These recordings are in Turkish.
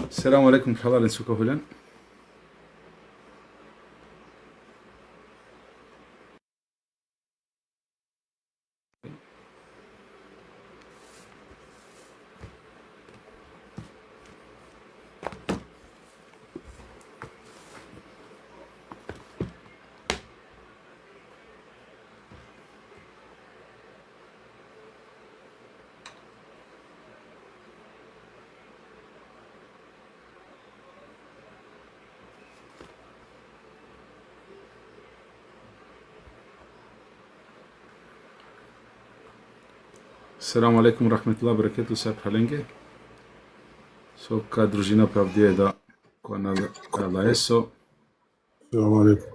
السلام عليكم حضرة سوكا هولان. السلام عليكم ورحمة الله وبركاته. ساب حالنجي سوكا дружина правдиеда која есо. Selam aleyküm.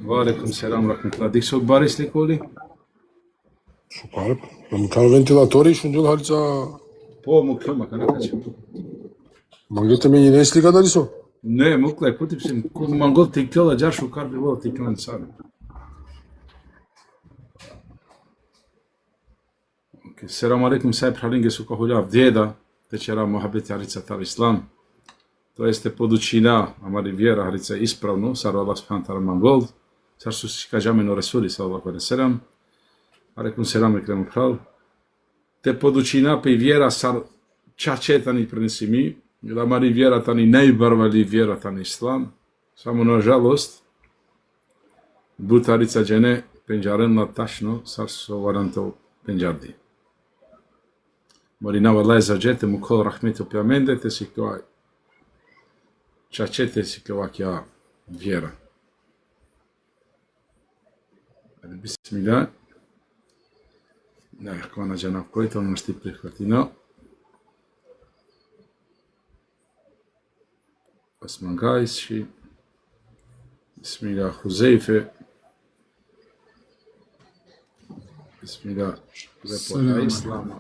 Валейкум селам рахметуллах. Дик сок барис ли коли? Шукарып. Мутар вентилатори шунжул халца. По мукема канакачи. Мангете мени не слика дали со? Не, муклай путип сим мангол тикела жар шукар би бол тиклан сар. Селам алейкум сајб халинге сука хуляв деда, течера мухабет харица тар ислам. То есте подучина, амари вера харица исправно, сар Аллах субхана тара мангол, сар сусика жамено Расули саллаху алейхи селам. Алейкум селам екрем хал. Те подучина пе вера сар чачетани принеси ми, амари вера тани најбарвали вера тани ислам. Само на жалост, бутарица джене пенџарен на ташно сар со варанто пенџарди. Morina wallahi zađete mu kol rahmetu pjamendete si koja čačete si koja kja vjera. Bismillah. Ne, kona džanab koji to ono šti prihvatino. Osman Gajsi. Bismillah Huzeyfe. Bismillah Lepota Islama.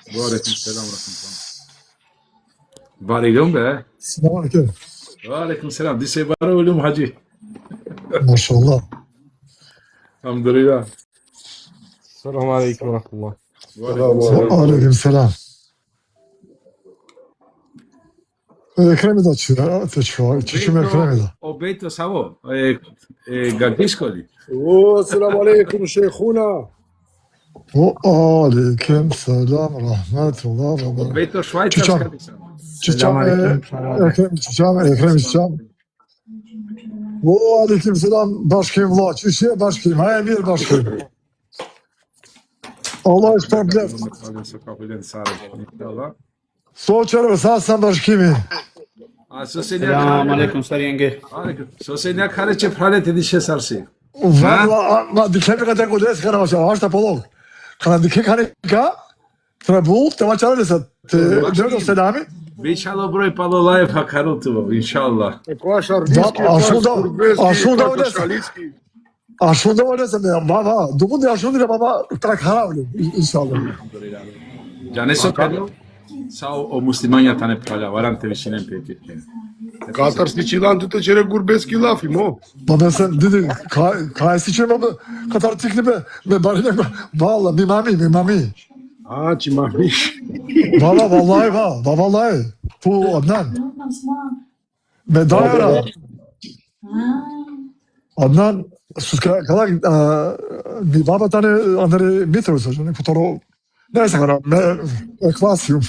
Valeyküm selam rahmetullah. Barigum be. Selamünaleyküm. Valeyküm selam. Dise bara ulum hacı. Maşallah. Alhamdulillah. Selamun aleyküm ve rahmetullah. Aleyküm selam. Ekrem'i de açıyor. Çekim Ekrem'i de. O beyto savo. Gagiskoli. O selam aleyküm şeyhuna. Aleyküm selam rahmetullah. O beyto Švajcarska. Ekrem. Aleyküm selam başkayım vla. Çüşe başkayım. Hayır bir başkayım. Allah ısmarladı. Soğuçarım sen başkayım. Selamun aleyküm sariyenge. Sosenjak hareće pralete diše sarsi. Valla dikemi kadar kodres kana başa. Ağaçta polog. Kana dike kanika. Trebul te maçara desa. Dördü selami. Bićalo broj palolajev hakarutuvo, inšallah. Košar diski, ašunda odnesem ya baba. Dumun da aşunda baba tak haravli inşallah. Ja ne so pedlo. Sao o muslimanja tane pralja, varante višinem peki. Katarski çilantı çere gurbeski laf imo. Baba sen dedi kayısı için baba Katar tikli be bari valla mimami. Ha çimamiş. Valla vallahi bu Adnan. Medayara. Adnan kadar bir baba tane onları Mitrovic hocam fotoğraf neyse kadar ekvasyum.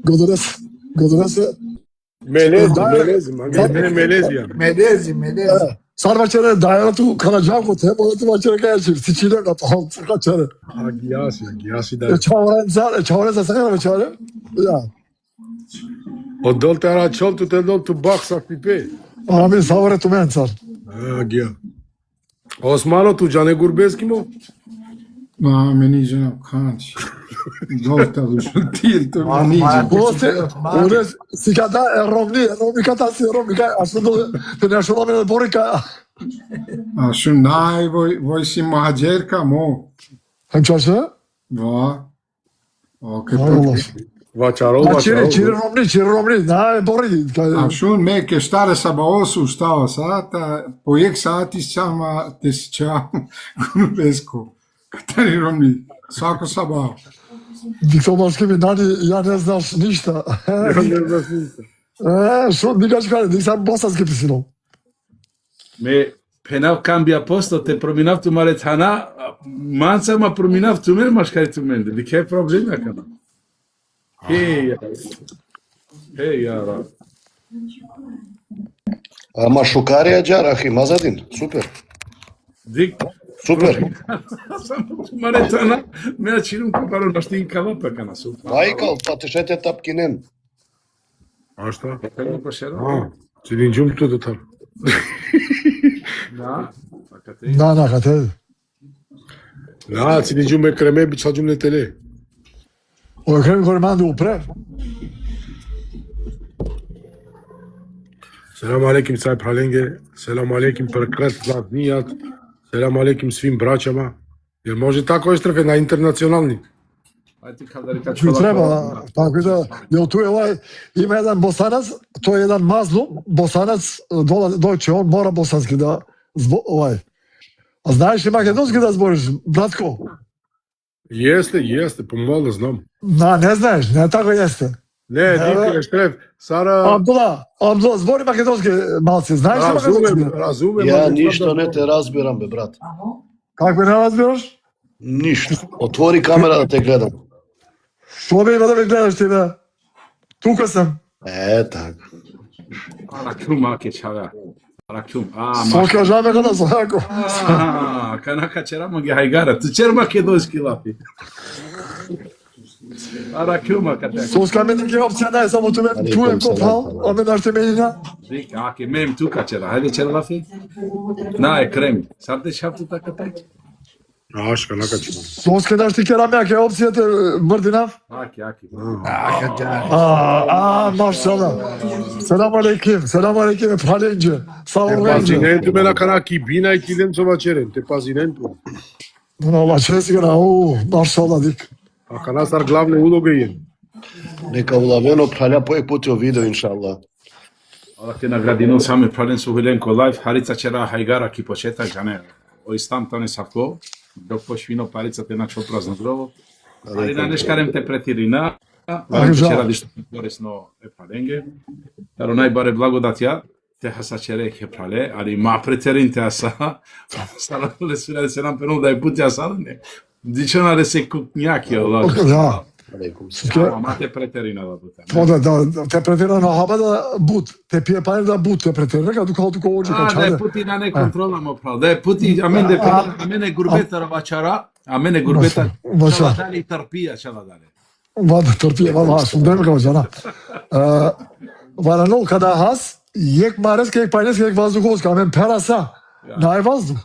Godores Melez ya. Melezi. Sarvaçere dayanatı kalacak o temolatı maçere gelsin. Siçiyle kapalı kaçarı. Ha giyasi da. Çavarenza sakın çağırı. Ya. O dol tera çol tu te dol tu baksa pipe. Amin savare tu mensar. Ha giya. Osmano tu cane gurbeski mo? Meni cenab kanç. Dolta duşun değil tu meni. Orada sikada Romni katası Romni aslında international borika. Şu nay vojsi mahacerka mo. Hemşarşı? Va. O Allah. Vaçarol. Çiri Romni. Nay bori. Şu me ke stare sabaosu ustava sata po ek saati sama tesčam Grubesko. Katari Romni. Svako sabah. Диктоморски ми нани, ја не знаш ништа. Што ми кажеш каде, сам босански писинал. Ме пенав камбија посто, те проминав ту маретана, манца ма проминав ту мен, машкари ту мен. Ди ке проблем ја кана. Хеј, јара. Ама шукарија џарахи, мазадин, супер. Дик, Супер. само ту маретана, ме ачирам купаро на штин калапа кана супер. Майкал, патешете тапкинен. А што? Пенав пашера? Цилинџум ту тар. Да. Така те. На, каде? Цилинџум е креме бичаџум не теле. Ој крем горе манду упре. Selam aleyküm Sahip Halenge. Selam aleyküm прекрасен нијат. Selam aleyküm svim braćama. Jer može tako Eštrafe na internacionalni? Ајде кадари Кој качува. треба, така да, јо туе овај, има еден босанац, тој е еден мазлум, босанац, дојче, он мора босански да, овај. А знаеш ли македонски да збориш, братко? Jeste, pomalo znam. Не знаеш, не така јесте. Ne, Dike Eštref, Sara... Абдула, збори македонски малци, знаеш ли македонски? Razumem. Ја ali ништо sada- не те разбирам, бе, брат. Како не разбираш? Ништо. Отвори камера да те гледам. Што бе има да ме гледаш ти, бе? Тука сам. Така. Аракум аке чава. Аракум. Со кажаме када сако. Кана качера маги хајгара. Ту чер македонски лапи. Аракум акате. Со скамени ке опција не само туе кофал, а ме наште менина. Дик, аке мем ту качера. Хајде чер лапи. На е крем. Сарде шафту така тај. Aška, nakačimo. Со скамени ке раме ке опцијата мрдинав. Аке. Машала. Selam aleyküm falenci. Sağ ol renci. Pazinentu me na kanaki bina i kilencova čeren, te pazinentu. Buna česgara, mašala dik. A kanasar glavne uloge je. Нека улавено праља поек пути о видео, иншалла. Алаке наградино саме прален сухиленко лайф. Харица чера хајгара ки почета жане. О истамтане савко. Док пошвино парица те начал празно грово. Али на нешкарем те претирина. Вчера дишто корисно е праленге. Таро најбаре благодатја. Те хаса чере ке прале, али ма претерин те аса. Салале сураде се нам пенул да е пути асалне. Дичана да се кукњаки, Allah. Ja. Алейкум. Ама те претерина да буте. Da te pretira na haba da but. Te pije pa da but te pretira. Kada tuka ođe Да е kačare. пути на не контроламо прав. Да е пути, а мене гурбета равачара, а мене гурбета Маша. чала дали тарпија чала дали. Vada torpije, vada, sam dem kao žena. Vara kada has, jek mares, kek pajnes, kek vazduhovska, amen perasa. Naj vazduh.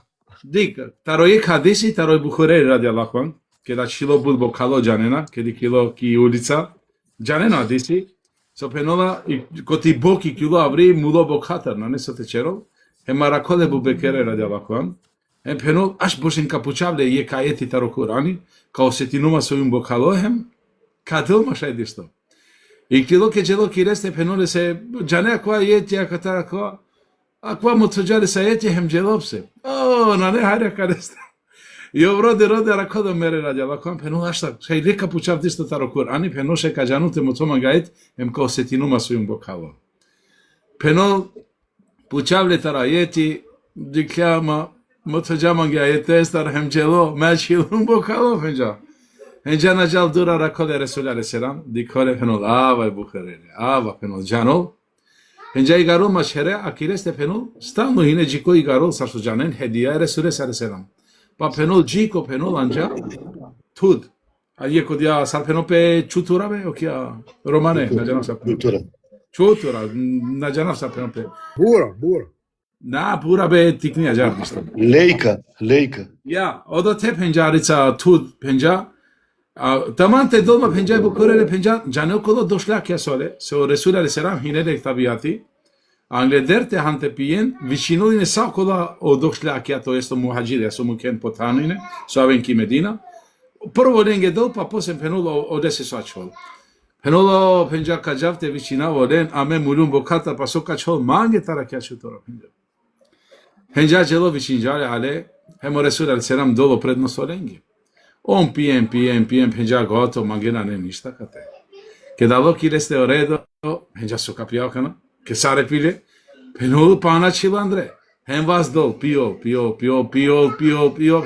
Дик, тарој хадиси, тарој Бухари ради Аллах ван, кеда шило бул бо кало џанена, кеди кило ки улица, џанена хадиси, со пенола и коти боки кило аври муло бо хатар, на не со течерол, е мараколе бу бекере ради Аллах ван, е пенол аш бошин капучавле е каети таро Курани, као сетинума сојум бо кало хем, кадел машај дишто. И кило ке джело ки ресте пеноле се џане која јети аката која Аква мутуџари сајети хем джелопсе. На не хајде кадеста. И овроде ракодо мере ради Аллахом пенул ашта. Шај лека пучав дишто таро Курани пенул ше кажануте мотома гајт ем као сетинума сојум бо кало. Пенул пучавле тара јети дикляма мутуџама гајте естар хем джело мачилум бо кало фенџа. Хенџа наџал дура раколе Ресул алейхи селам диколе пенул ава Бухари ава пенул џанол Хенџа игарол машере акиресте пенул стално ине џико игарол сарсу џанен ҳедија Ресуле саллаллаху Па пенул џико пенул анџа туд а јеко дија сар пенул пе чутура бе окија романе на џанав сар чутура на џанав сар пенул пе Bura. на пура бе тикнија џар ништо Лејка. Ја одо те пенџарица туд пенџа Таманте долма пенџај букореле пенџа џаноколо дошла ке соле со Ресул алейхи селам хинеле табиати англедерте ханте пиен вичинолине сакола о дошла ке то есто мухаџири со мукен потанине со авенки Медина прво ленге дол па после пеноло одесе сачол пеноло пенџа каџавте вичина волен аме мулум боката пасо качол манге таракја шутора пенџа пенџа џело вичинџале але хемо Ресул алейхи селам доло предно соленге On pijem, penja gotovo, magena ne ništa kate. Che da lo chi reste oredo, penja so capiocano, che sare pile, penul pana chilandre. Hem vas dol, pio,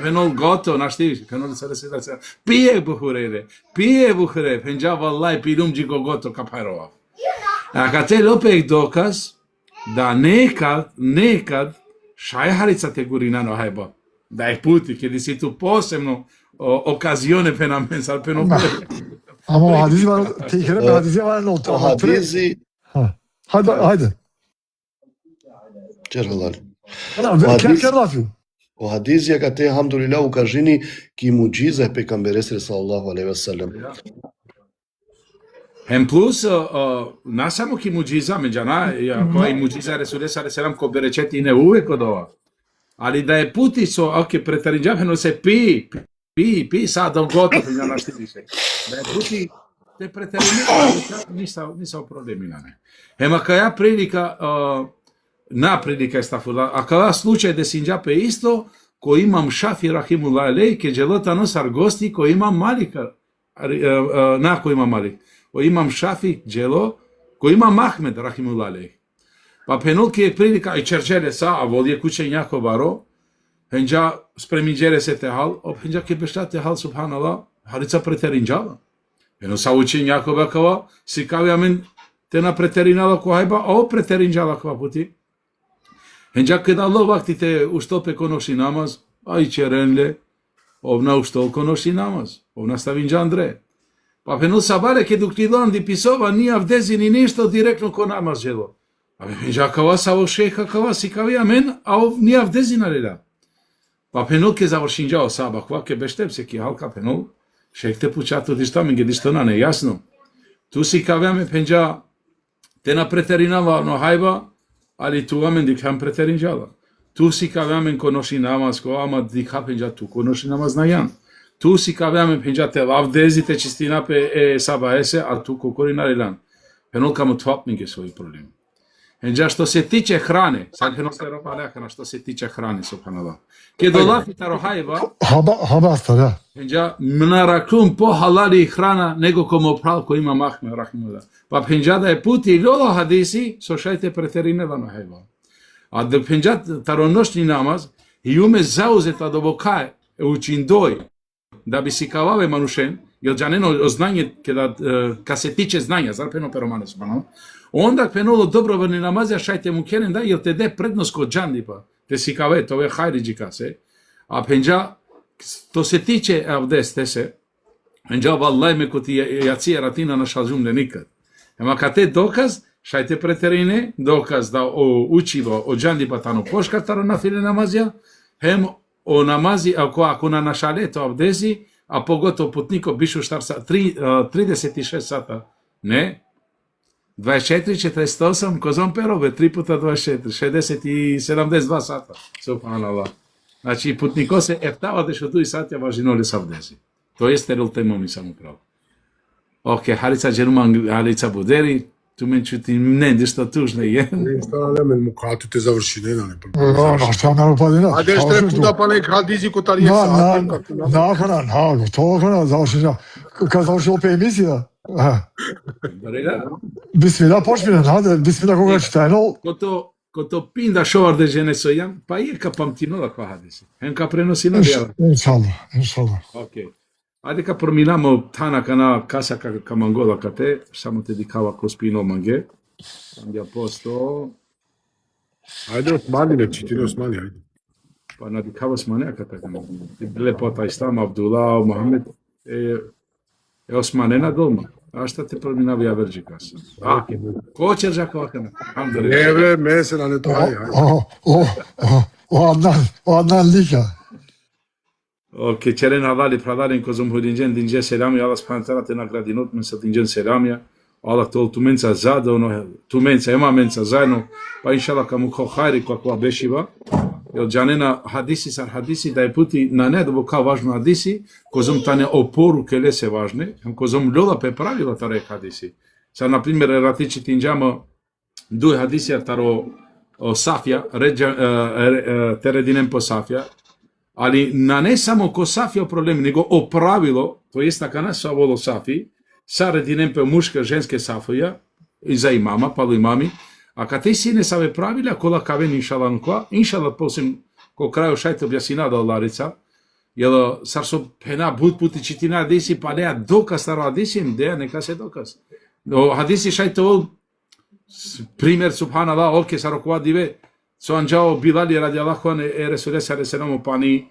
penul goto, našti, penul sare se pije buhure, penja vallahi pilum jigo goto kaparova. A kate lopek dokaz, da nekad šajharica te gurinano hajba. Da je puti, che si tu posebno occasione per pensare per non Ama o hadisi var, tekrar bir hadisi var. O hadisi Haydi. Çerhalar. Ker lafio. O hadisi ja kate alhamdulillah u kažini ki muđiza pejgamberes sallallahu alejhi ve sellem. Em plus, na samo ki muđiza, međana, koji muđiza Resulullah sallallahu alejhi ve sellem ko bereçeti ne uvek od ova. Ali da je puti so, ok, pretarinđaveno se pi, sad on gotovo, ja našti više. Da je puti, te pretarinđaveno, nisam problemina, ne. Ema kaja prilika, na prilika je stafula, a kada slučaj da si inđape isto, ko imam Šafi rahimullah alej, ke dželota nosar gosti, ko imam Malika, na ko imam Malik, ko imam Šafi dželo, ko imam Ahmed rahimullah alej. Pa penul ki je prilika i čerčele sa, a volje kuće njako varo, henđa spremiđere se te hal, henđa ke bešta te hal, subhanallah, harica preterinđala. Eno sa uči njako bakava, si kao amen te na preterinala ko hajba, a o preterinđala kva puti. Henđa kada Allah vakti te u štope konoši namaz, a i čerenle, ovna u štol konoši namaz, ovna stavinđa Andre. Pa penul sabare ke dok ti landi pisova, nije avdezi ni ništo direktno ko namaz želo. Já kava sa o šeha kava si kavi amen, a nije avdezina leda. Pa penul ke završinđa o saba, kva ke beštep se ki halka penul, šeh te pučatu dišta minge dištona ne jasno. Tu si kavi amen penđa te na preterinala no hajba, ali tu amen dikham preterinđala. Tu si kavi amen ko noši namaz, ko ama dikha penđa tu ko noši namaz na jan. Tu si kavi amen penđa te avdezi te čistina pe saba ese, a tu ko korina ledan. Penul kamo tvap minge svoji problemi. Enđa što se tiče hrane, sad se roba što se tiče hrane, subhanallah. Ke dolafi taro hajba, Habastar, ja. enđa mnarakum po halali hrana nego komo prav ko ima Mahme, rahimullah. Pa penđa da je puti ljolo hadisi, so šajte preterinevano hajba. A da penđa taro noćni namaz, i ume zauzeta do bokaje, učindoj, da bi si kavave manušen, jer džaneno znanje, kad se tiče znanja, zarpeno peromane, subhanallah, onda penulo dobrovoljni namazja šajte mu keren da, jer te de prednost kod džandipa, te si kave, to je hajriđika se, a penđa, to se tiče avdeste se, penđa vallaj me koti jacija ratina na šalžumne nikad. Ema kad te dokaz, šajte preterine, dokaz da učivo od džandipa tano poškataro na file namazja, hem o namazi, ako na našaleto avdezi, a pogotovo putniko bišu štar sa 36 sata, ne, 24, 48, kozom perove, 3 puta 24, 60 i 72 sata, subhanallah. Znači, putniko se eftava dešo tu i satja važinole savdezi. To jeste rel temo mi sam upravo. Ok, Harica Džeruman, Harica Buderi, tu men čuti ne, nešto tužne je. Ništa ne men mukatu te završi, ne. No, šta me upadina? A deš tre puta pa nek hadisi ko tar je sat. Nakon, to kada završina, kad završi opet emisija. Bismillah, počmina, hajde, bismillah koga čitajno. Ko to pinda šovar de žene sojam, pa je ka pamtinola kva hadisi. Hem ka prenosila djela. Inshallah. Ok. Ajde ka prominamo tanaka na kasaka ka mangola kate, samo te dikava ko spino mange. Andja posto. Ajde Osmani, ne čitine Osmani, ajde. Pa na dikava Osmani, a kata kana. Lepota Islam, Abdullah, Mohamed, Osmane na dolma. A šta te prominava ja verđi kasa? Ko će žakova kana? Ne bre, mesela ne to, ajde. O Adnan Lika. Ok, čeren havali pravalen kozom hodinđen dinđe selamija, Allah subhanahu te nagradi not men sa dinđen selamija, Allah tol tu menca zadono, tu menca, ema menca zajedno, pa inšala kamu ko hajri kakva bešiva, jer džanena hadisi da je puti na nedobo kao važno hadisi, kozom tane oporu kele se važne, kozom ljoda pe pravila tare hadisi. Sad, na primjer, ratiči tinđamo duje hadisi taro Safja, teredinem po Safja, Ali na ne samo ko Safija problemi, nego o pravilo, to jest така на Саволо Сафи, сарединен пе мушка, женске Сафија, и за имама, пало имами, а кате си не саве правиле, кола кавен иншала нуква, иншала посим, ко крајо шајте објасина да Ларица, јело сар со пена бут пути читина хадиси, па неа доказ старо хадиси, деја нека се доказ. Но хадиси шајте ол, пример, субханалlah, олке сарокова диве, со анджао Билали ради Аллаху е Ресуле салеселам пани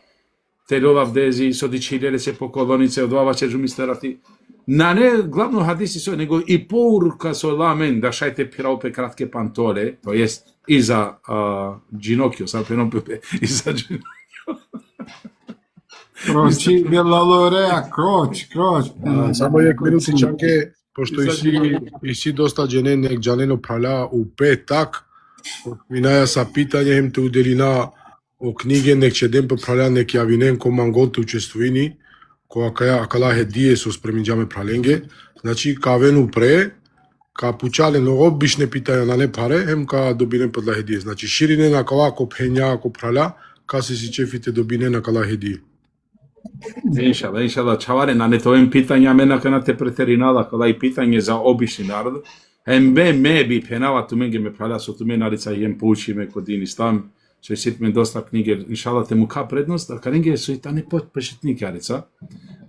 телола вдези со дичилеле се по колонице одваваче жумистерати. На не главно хадиси со него и поурка со ламен да шајте пирао пе кратке пантоле, то есть и за джинокио, са пеном пе и за джинокио. Croci della Lorea, croci. Само јак минути чаке, пошто и си доста дженен нек джанено праля у петак, минаја са питање им те уделина о книге нек чеден по праля нек јавинен ко мангот учествуини, која акала хедие со спреминџаме праленге, значи кавену пре, ка пучален обичне питања на не паре, хем ка добинен подла хедие. Значи ширине на кала ко пења, ко праля, ка си чефите добине на кала хедие. Иншала, чаваре, на нетовем питања мена кана те претеринала, кала и питање за обични народ, ме би пенава туменге ме праля со тумен нарица јем поучиме код дин ислам, со ситме доста книге, иншала те му ка предност, а каренге со и тане почетник јарица,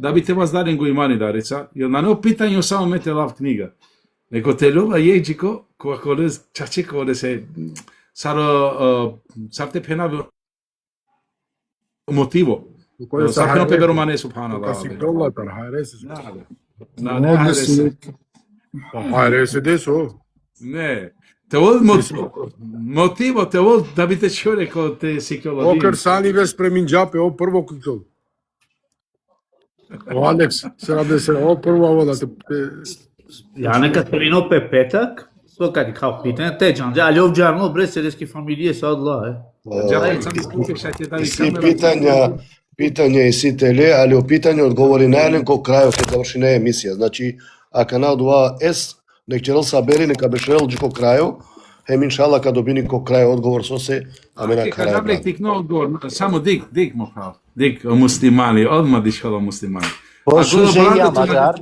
да би те вас даден го имани дарица, јер на нео питање само мете лав книга, него те лова јејджико, која коле чаче коле се сар те пенава мотиво. Сапено пе романе субханаллах. Каси колатар, хайресе. Хайресе. Хайресе десо. Не. Те вол мотиво, те вол да бите чуре ко те сиколоди. Окер сани вес преминџапе, о прво китол. О Алекс, се о прво ово да те... Јане Катерино пе петак, со кади као питање, те џанџа, али овџарно бре селески фамилије со одла, Си питање и си теле, али о питање одговори најлен ко крајот ќе заврши на емисија. Значи, а канал 2S, нек черел сабери, нека бешерел ко крајо, хем иншала ка добини ко крај одговор со се, а мене крај. Кажаблек тик но одговор, само дик му прав. Дик муслимани, одма дишало муслимани. Пошужења, мажар.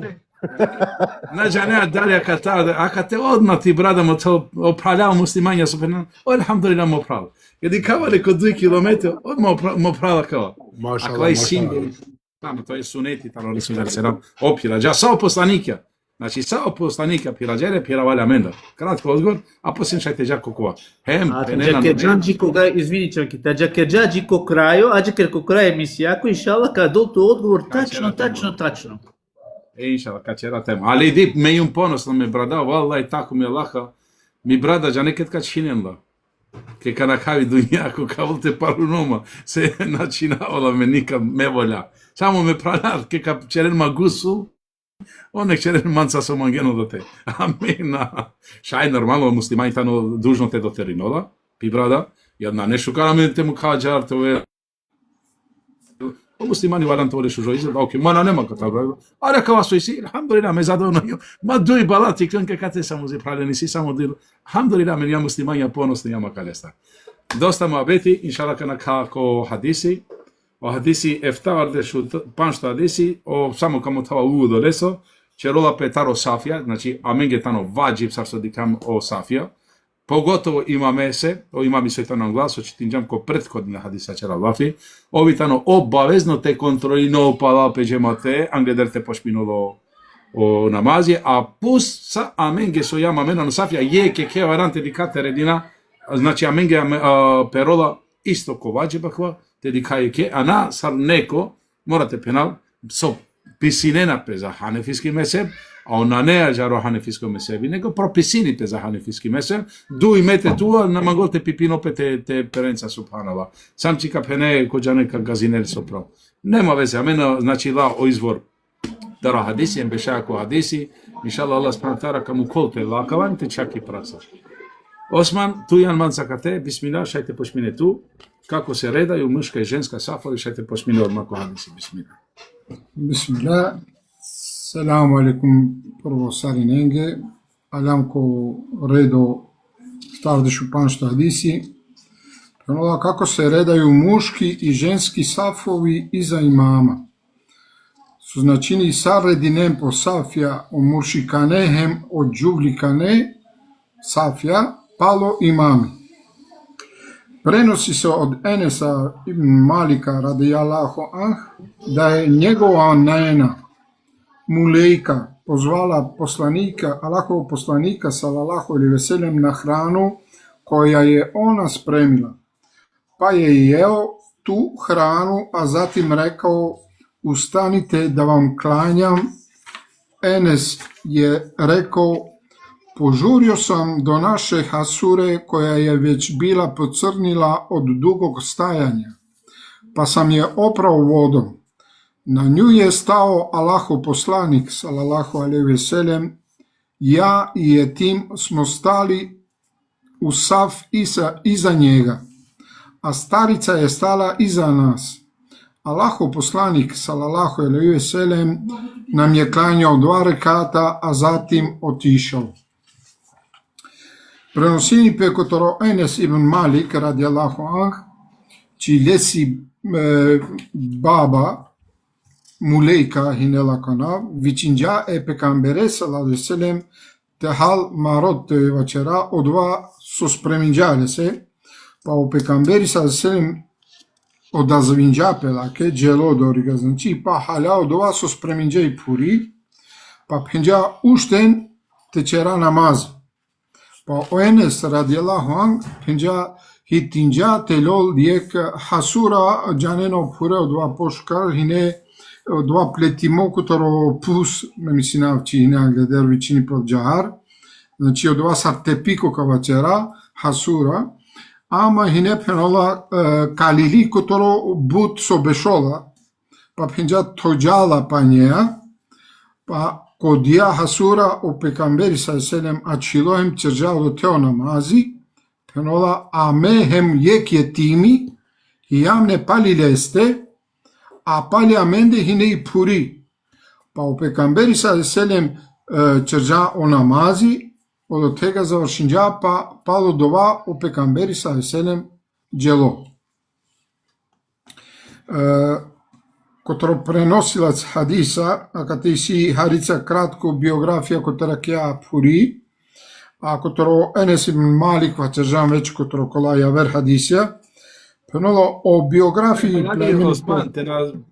Значи, не далја ката, ака те одма ти брада му то оправлял муслимања со пенан, алхамдулилlah му прав. Јади кавале ко 2 километри, одма му права кава. Ако е символ, тамо тоа е сунети, тамо Ресулер селам, опираџа, сао посланика. Значи, сао посланика пираџере, пиравалја менда. Кратко одговор, а после шајте жако кова. Хем, пенена... Таџаке кога, извини чаки, таџаке џаџи ко крајо, аџакер ко крај емисијако, иншала, кај долто одговор, тачно. Иншала, качера тема. Али иди, ме јум поносно ме брада, валла и тако ми Аллаха, ми брада, джа некад кај чиненла. Ке кана хави дуњако, каволте парунома, се начинавала ме, никам ме волја. Само ме праляр, ке ка черен магусу, онек черен манца со мангено до те. Амина. Шај нормално, муслимани тано дужно те до теринола, пи брада, јадна не шукараме те му каđар, то е... Муслимани валан тоа решо изгледа, оке, мана нема ката брада. А река вас си, алхамдулилlah, ме задоволно. Ма дуј балати, кленке кате само зе правлени си, само дил. Алхамдулилlah, мен ја муслимани ја поносни јама калеста. Доста муабети, иншалла кана како хадиси. O hadisi eftar deshu panšto hadisi o samo kamo tava uvodo leso, će rola petaro safija, znači amenge tano vađib sarso dikam o safija, pogotovo imame se, o imami se tano glaso, će tinđam ko prethodna hadisa će ravafi, ovi tano obavezno te kontroli no pala peđemate, angeder te pošpinolo o namazije, a pus sa amenge so jama mena no safija je ke kevarante dikate redina, znači amenge perola isto ko vađiba hva, te dikajke, a na sar neko, morate penal, so pisinena pe za hanefijski meseb, a ona ne ađaro hanefijsko mesebi, nego propisini pe za hanefijski meseb, du imete tu, na mangolte pipino pe te perenca subhanallah. Sam čika pene kođa neka gazinel sopro. Nema veze, a mene znači la o izvor dara hadisi, en bešako hadisi, inšallah Allah spantara kamu kolte lakavan, te čak i prasa. Osman, tu jan man zakate, bismillah, šajte pošmine tu, kako se redaju muška i ženska safari, šajte pošmine odmah ko hadisi, bismillah. Bismillah. Selamu alaikum, prvo sarinenge. Alam ko redo stavdešu panšto hadisi. Пенола како се редају мушки и женски сафови иза имама. Со значини сарединем по сафја о муршиканехем од джувликане сафја пало имами. Преноси се од Енеса ибн Малика радијалаху анх да е негова наена Мулејка позвала посланика, Аллахов посланика салалаху алейхи ве селем на храну која е она спремила. Па je jeo tu hranu, a zatim rekao, ustanite da vam klanjam. Enes je rekao, požurio sam do naše hasure koja je već bila pocrnila od dugog stajanja, pa sam je oprao vodom. Na nju je stao Allahov poslanik, sallallahu alejhi ve sellem, ja i Jetim smo stali u saf iza njega, a starica je stala iza nas. Allahov poslanik, sallallahu alejhi ve sellem, nam je klanjao 2 rekata, a zatim otišao. Prenosini pekotoro Enes ibn Malik, radijallahu anh, čilesi baba Mulejka hinela kana, vicinja e pekambere, sallallahu alejhi ve sellem, te hal marot te večera, odva su spreminjale se, pa u pekamberi sallallahu alejhi ve sellem odazvinja pelake, dželo doriga, znači, pa hala odva su spreminjaj puri, pa penja ušten tečera namaz. Pa o Enes radijallahu anh, penja hitinja telol dijek hasura džaneno pure odva poškar, hine odva pletimo kutoro pus, memisinav hine gleder vičini pod džahar, znači odva sartepiko kavačera, hasura, ama hine penola kalili kutoro but sobešola, pa penja tođala pa njeja, pa kodija hasura o pekamberi sa selem ačilohem čeržalo teo namazi, penola a mehem jek je timi, jam ne pali leste, a pali amende hine i puri. Pa o pekamberi sa selem čerža o namazi, od tega završinja pa palo dova o pekamberi sa selem dželo. Kotro prenosilac hadisa, a kad si harica kratko biografija kotarakja puri, a kotro Enes ibn Malik vačeržam već kotro kola javer hadisja, penolo o biografiji Osman,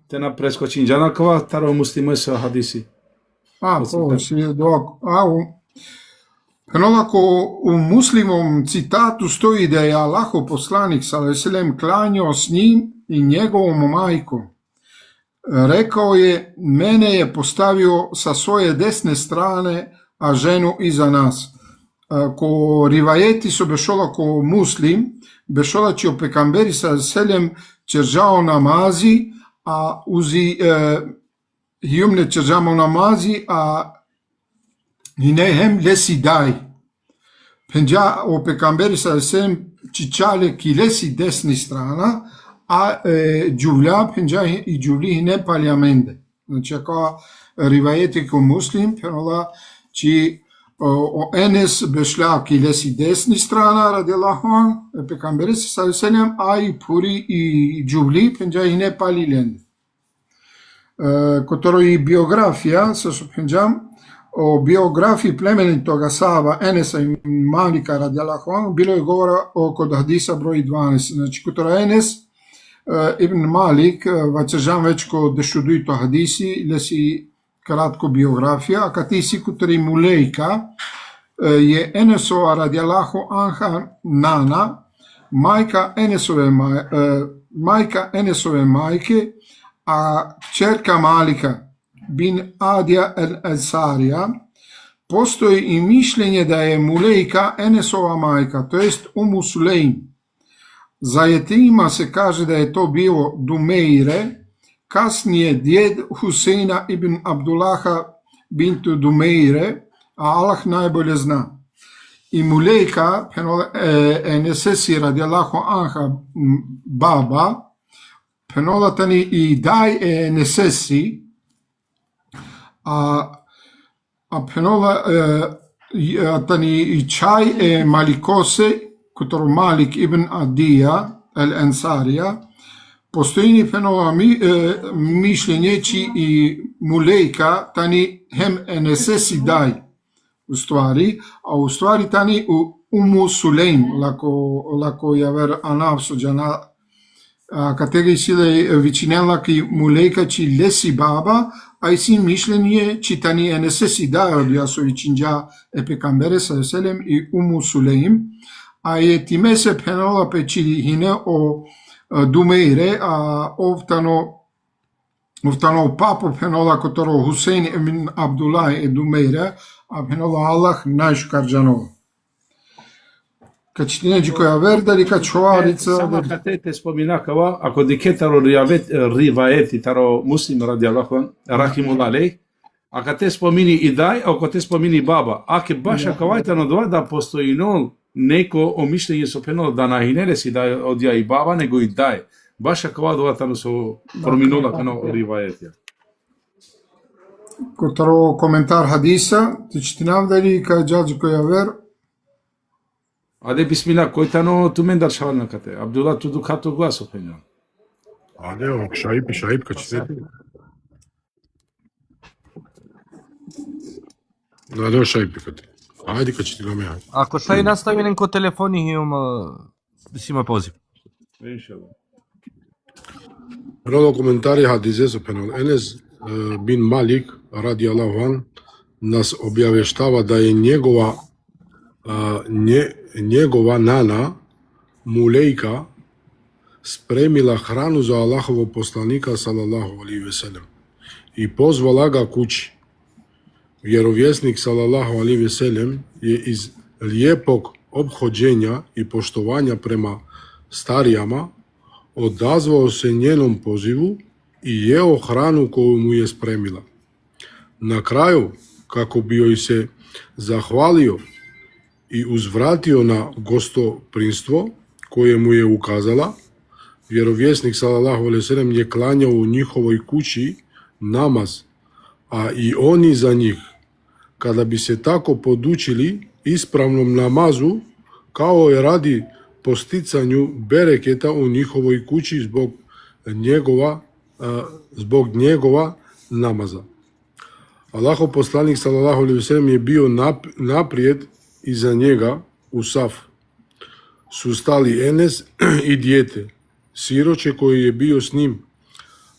te na preskočin džanakova, taro muslimo se hadisi. Penolo ako u muslimom citatu stoji da je Allahov poslanik sallallahu alejhi ve sellem klanjao s njim i njegovom majkom. Rekao je, mene je postavio sa svoje desne strane, a ženu iza nas. Ko rivajeti su bešola ko muslim, bešola će o pekamberi sa seljem čeržao namazi, a uzi jumne čeržamo namazi, a hinehem lesi daj. Penja o pekamberi sa seljem čičale ki lesi desni strana, a džuvlja penja i džuvli hine paljamende. Znači, ako rivajeti ko muslim, penola či o Enes bešla ki lesi desni strana, radijallahu anh, pekamberi sa seljem, a i puri i džuvli penja hine paljilende. Kotoro i biografija, sa su penjam, o biografiji plemenitoga sahaba Enesa i Malika radijallahu anh, bilo je govora kod hadisa broj 12. Znači, kotoro Enes ibn Malik, vačeržam već kod dešuduito hadisi, lesi kratko biografija, a kad si kutri Mulejka, je Enesova radijallahu anha nana, majka Enesove majke, a čerka Malika bin Adija el-Ansarija. Postoji i mišljenje da je Mulejka Enesova majka, to jest Umu Sulejm. Za Jetima se kaže da je to bilo Dumeire, kasnije djed Huseina ibn Abdullaha bintu Dumeire, a Allah najbolje zna. I Mulejka, Enesesi radijallahu anha baba, penola tani i daj Enesesi, a penola tani i čaj Malikose, kutoro Malik ibn Adija, el-Ensarija, постојни пенова мишљење чи и мулејка тани хем е несесидај уствари, а уствари тани Уму Сулейм, лако јавер анав соджана категи силе вичинела ки мулејка чи леси баба, а и си мишљење чи тани е несесидај од јасо вичинџа е пекамбере салеселем и Уму Сулейм, а е тиме се пенола печи хине о Думејре, а овтано папо пенола которо Хусейн ибн Абдулlah е Думејре, а пенола Аллах најшкарџанова. Качтинеџи која вердали качуарица... Сама катете споминакава, ако дикетаро риваети таро муслим ради Аллаху, рахимулла алейх, а кате спомини идај, ако те спомини баба, аке баша кавајтано два да постојинол неко омишљење со пенол да нахинеле си да одја и баба, него и дај. Баша кава доватано со проминула пенол риваетија. Котаро коментар хадиса, тичтинав дали кајаџаџи која вер, Аде бисмила, којтано тумендар шавална кате. Абдулла туду като гласо пенјан. Аде, шаип, качтете. Аде, шаип, кате. Ајде, качтете го ме, ајде. Ако šta i nastavi neko telefoni imamo si ima poziv. Иншалла. Прво коментари хадизе со пенал. Енес бин Малик, ради Аллаху ан, нас објавештава да е njegova nana, Mulejka, spremila hranu za Allahovog poslanika, sallallahu alaihi ve sellem, i pozvala ga kući. Vjerovjesnik, sallallahu alaihi ve sellem, je iz lijepog ophođenja i poštovanja prema starijama odazvao se njenom pozivu i jeo hranu koju mu je spremila. Na kraju, kako bi joj se zahvalio i uzvratio na gostoprinstvo koje mu je ukazala, vjerovjesnik sallallahu alejhi ve sellem je klanjao u njihovoj kući namaz, a i oni za njih. Kada bi se tako podučili ispravnom namazu, kao je radi posticanju bereketa u njihovoj kući zbog njegova namaza. Allahov poslanik sallallahu alejhi ve sellem je bio naprijed iza njega u saf su stali Enes i dijete, siroče koji je bio s njim,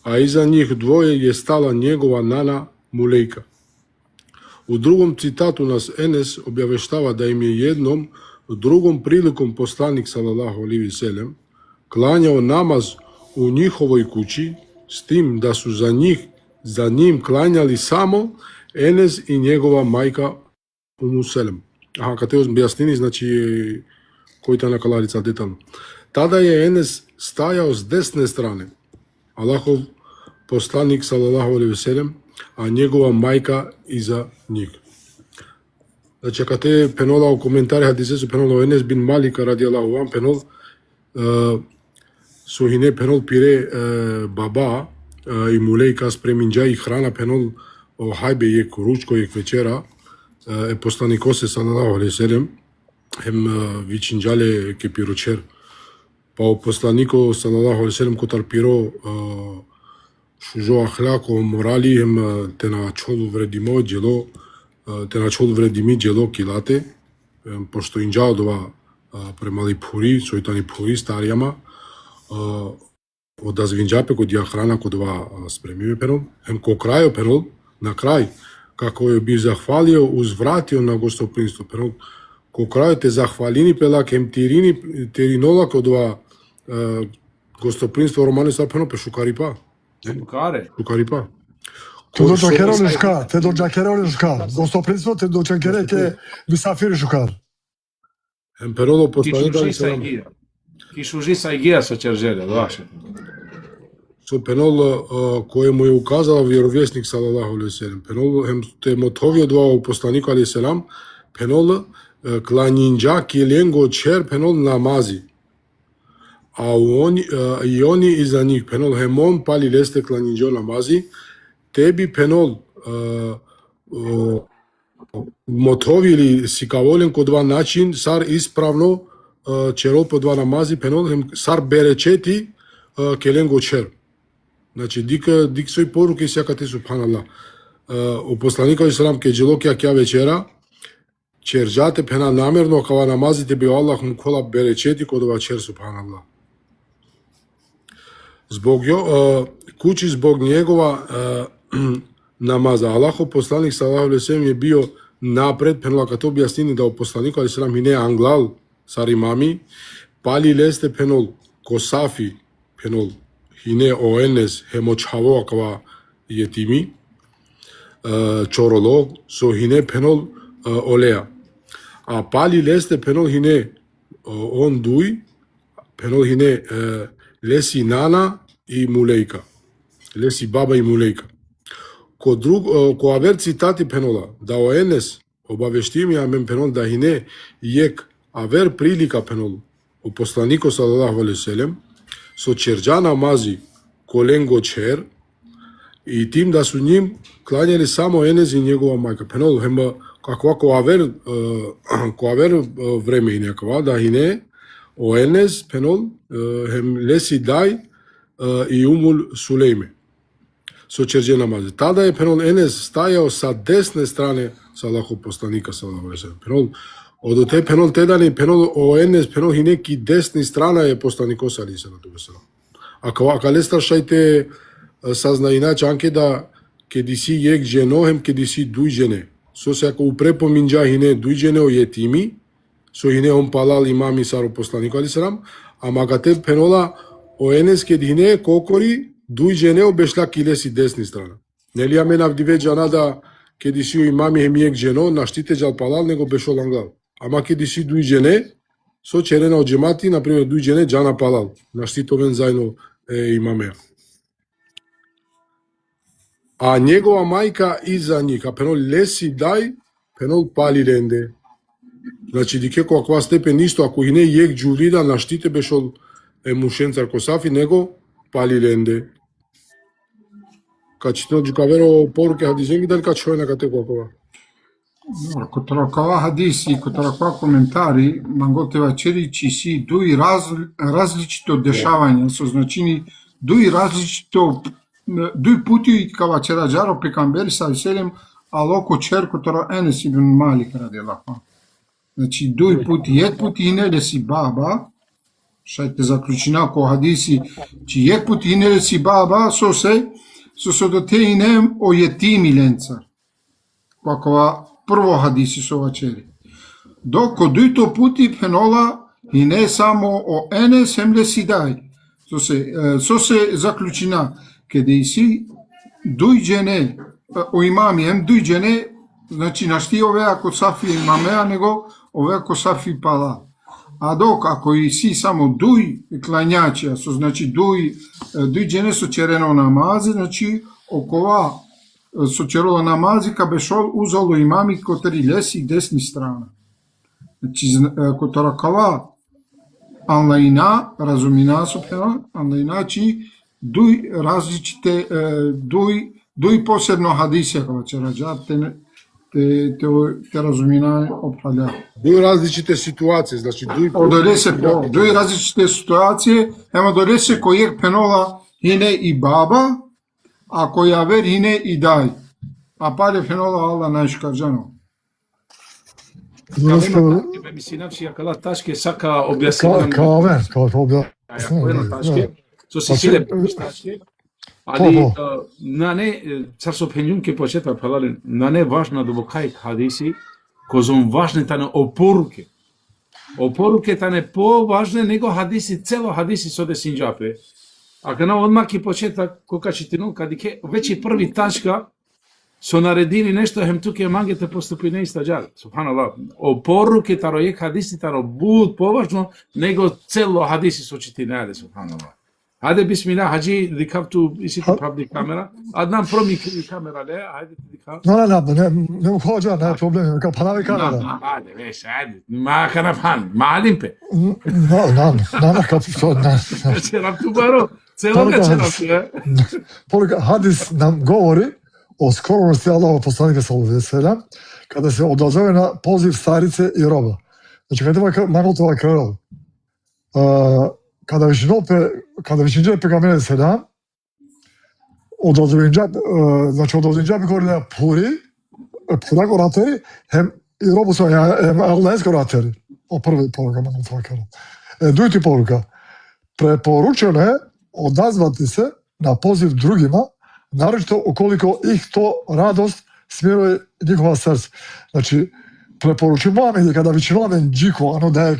a iza njih dvoje je stala njegova nana Mulejka. U drugom citatu nas Enes objaveštava da im je jednom drugom prilikom poslanik sallallahu alejhi ve sellem klanjao namaz u njihovoj kući, s tim da su za njim klanjali samo Enes i njegova majka Umu Selem. Aha, kad te objasnini, znači koji ta nakalarica detaljno. Tada je Enes stajao s desne strane, Allahov poslanik sallallahu alejhi ve sellem, a njegova majka iza njih. Znači, kad te penola u komentari hadise su penolo Enes bin Malika radijallahu an penol su hine penol pire baba i Mulejka spreminđa i hrana penol o hajbe jek ručko jek večera e poslanikose sallallahu alejhi ve sellem hem vicinjale ke pirocher pa o poslaniko sallallahu alejhi ve sellem kotar piro shujo akhlaqo morali hem te na čolu vredimo djelo te na čolu vredimi djelo kilate pošto inđao dova premali puri sojtani puri starijama od azvinđape kod ja hrana kod dva spremime penol hem ko krajo penol na kraj kako je bi zahvalio, uzvratio na gostoprinstvo. Pero ko kraju te zahvalini pela kem terinola kod dva gostoprinstvo romane sa peno pe šukaripa. Šukaripa. Te do ġakeroni škar. Gostoprinstvo te do ġakere ke misafiri šukar. Emperolo poslanika Kisuži sa igija sa čerželja, vaše. So penol koje mu je ukazao vjerovjesnik sallallahu alejhi ve sellem. Penol hem te motovio dva u poslaniku alejhi selam. Penol klaninja kilengo čer penol namazi. A i oni iza njih penol hemon pali leste klaninjo namazi. Tebi penol motovili si kavolen kod dva način sar ispravno черол по два намази, пенол, сар беречети, келен го чер. Значи, дик сој поруки сјакате субханаллах. У посланикот ислам ке джилокија кја вечера, черджате пена намерно, кава намазите би Аллах му кола беречети код ова чер субханаллах. Због кучи због njegova намаза. Аллахов посланик саллаллаху алейхи ва саллем е био напред, пенала като објаснини да посланикот алейхи салам и не англал сар имами, пали лесте пенол косафи, пенол хине оенес хемочхаво акава јетими, чоролог, со хине пенол олеа. А пали лесте пенол хине он дуј, пенол хине леси нана и мулејка. Леси баба и мулејка. Ко авер цитати пенола, да оенес обавештими амен пенол да хине јек авер прилика пенол у посланико салаллаху алейхи ва салем со черџа намази колен го чер и тим да су ним клањали само енес и njegova мајка. Пенол хема каква ко авер време и некава да хине оенес пенол хем леси дај и умул Сулейме со черџе намази. Тада е пенол енес стајао са десне стране со Аллахов посланика салаллаху алейхи ва салем. Пенол од те пенол тедани пенол оенес пенол хинеки десни страна е посланикот салаллаху алейхи ва салем. Ака лестар шајте сазна иначе анке да ке диси јек жено хем ке диси дуј жене. Со се ако упрепо минџа хине дуј жене о јетими, со хине он палал имами саро посланико алейхи салам, ама гате пенола оенес ке дихне кокори дуј жене о бешла килеси десни страна. Нели амен авдиве джана да ке диси о имами хем јек жено, наштите джал палал него бешол англал. Ама ке диси дуј жене, со черена од джемати, например дуј жене джана палал. Наштитовен зајно имамеа. А njegova мајка иза njih, а пенол леси дај, пенол пали ленде. Значи, дике каква степен исто, ако и не јек джурида на штите бешол мушенцар косафи, него пали ленде. Качитно джукаверо поруке хадизенги, дали качој на кате какова? Кото ракава хадиси, кото ракава коментари, манготева черичи си дуј различито дешавања, со значини дуј различито дуј пути кава чераџаро пекамбери саллаллаху алоко чер которо Енес ибн Малик радијаллаху. Значи дуј пути, јек пути и не леси баба, шајте заклучина ко хадиси, че јек пути и не леси баба, со до те и не о јетими ленцар. Какова прво хадиси со вачери. Доко дујто пути пенола и не само о Енес хем леси дај. Со се заклучина каде и си дуј джене о имами, хем дуј джене, значи нашти овеа косафи имамеа, него овеа косафи пала. А док, ако и си само дуј клањачија, со значи дуј джене со черено намази, значи окова со черено намази ка бешол узало имами котери леси десни страна. Значи, кото ракава анлаина, разумина со пена, анлаина, чи дуј различите, дуј посебно хадисија кога чераџат те разумина опфаља. Дуј различите ситуации, значи дуј различите ситуации, ема донесе кој јек пенола хине и баба, а кој авер хине и дај. А пале пенола Алла најшкарџано. Мисина всија ташке сака објаснувам. Со силе ташке. Ali na ne, car so penjun ke početa falali, na ne važna dubokaj hadisi, ko son važne tane oporuke. Oporuke tane po važne nego hadisi, celo hadisi so de sinđape. A kana odmah ki početak, ko kačitinu, kad je već i prvi tačka, so naredili nešto, hem tuke mangete postupi ne istađali. Subhanallah. Oporuke taro je hadisi, taro bud považno, nego celo hadisi so čitinade, subhanallah. Hajde, bismillah, hađi, dikav tu, isi ti pravdi kamera. Adnan, promi kamera, le, hajde ti dikav. Ne hođa, ne problem, kao panavi kamera. Hajde, veš, hajde, ma kanafhan, ma alimpe. Kao to, Čeram tu baro, celoga čeram tu, Poruka, hadis nam govori o skorosti Allahova poslanika sallallahu alejhi ve sellem, kada se odazove na poziv starice i roba. Znači, kada ima Marotova kralj, Kada većince peygamberin selam znači od ozvinđabi korile purak orateri hem i robu su hem allenski orateri. O prvi poruka nam tvakara. Drugi poruka. Preporučeno je odazvati se na poziv drugima, naročito ukoliko ih to radost smjeruje njihova srca. Znači, preporučimo je kada većinomen džiko, ano da je,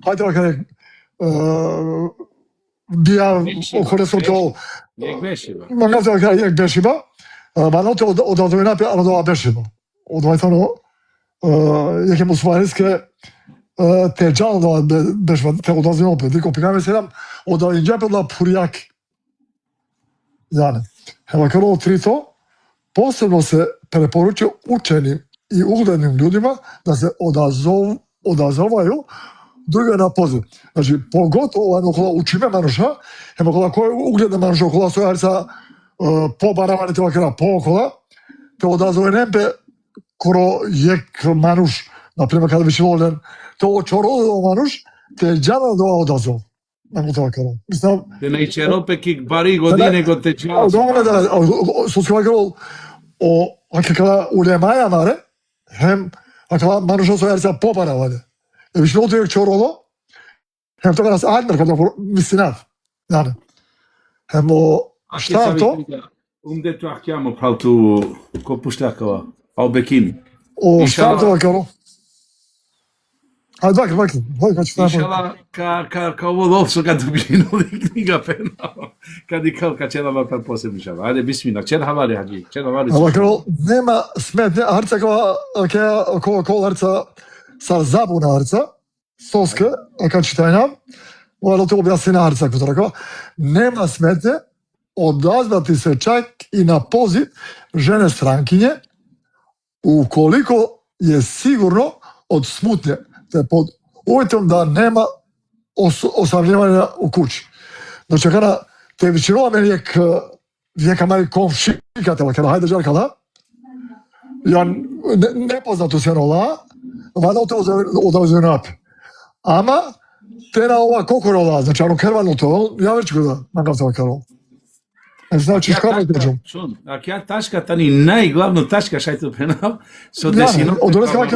hajde kada je bija okolo to Jek Beshiba. Magam te kada je Beshiba, ma no te odazvena pe ano da Beshiba. Odvajtano jeke muslimanske te džalno Beshiba te odazvena opet. Diko pikame selam odazvinđape da purijaki. Yani, evo kao trito, posebno se preporučuje učenim i uglednim ljudima da se odazovaju druge na poziv. Znači, pogotovo okolo učime manuša, evo okolo koje ugledne manuša okolo stojarca pobaravane te ovakera pookola, te odazove nempe koro jek manuš, naprimjer kada biš volen, te očorodo manuš, te džana doa odazov. Nemo to ovakera. Mislim, Te ne ičerope kik bari godine go te čas. Dobro da sosyologlar kada ulemaja mare hem akala manuša stojarca pobaravane. Više od tog čorolo, hem toga nas admer kada misinat. Yani, hem šta je to? Unde tu ahkiamo pral tu ko puštakova, a u Bekinu. Šta je to kao? Ajde, vakit. Inšala, ka ovo lovso kad dobili knjiga penala, kad i kao čelava per posebno šala. Ajde, bismillah, čel havali hađi, čel havali. Ali kao nema smetnje, harca kao harca sa zabuna harca, soske, a kad čitajna, moralo to objasnina harca, kako to rekao, nema smetnje odazvati se čak i na poziv žene strankinje, ukoliko je sigurno od smutnje, te pod uvjetom da nema osamljivanja u kući. Znači, kada te većinova meni vijeka mali komšika, kada hajde žalkala, ja nepoznato se rola, vada o to odazove napi. Ama, te na ova kokorola, znači, ano kervano to, ja već kada nagav to karol. Znači, škara je teđom. Ako ja taška, tani najglavno taška šajtu penal, so desino... Odolezkava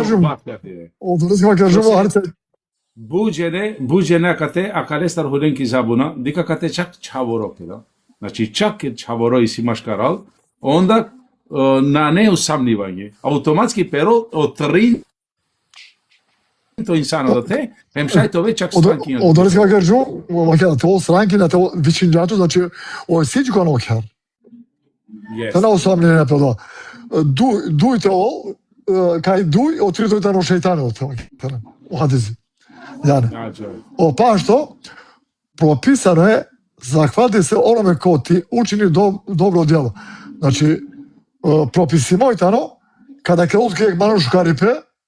kažem, harce... Buđene kate, a kare star hudenki zabuna, dika kate čak čavoro keda. Znači, čak je čavoro i si maškaral, onda na neusamljivanje. Automatski pero otrin to insano da te, hem šajtove čak strankinja. Odolezkava kažem, to strankinja, to vičinđaču, znači, ovo je siđko na okjar. Te na osamljenje pedo. Dujte ovo, kaj duj, otritujte na šeitane od toga. U hadizi. Pa što? Propisano je zahvaliti se onome ko ti učini dobro djelo. Znači, propisimojtano, kada kelutke jek manuš karipe,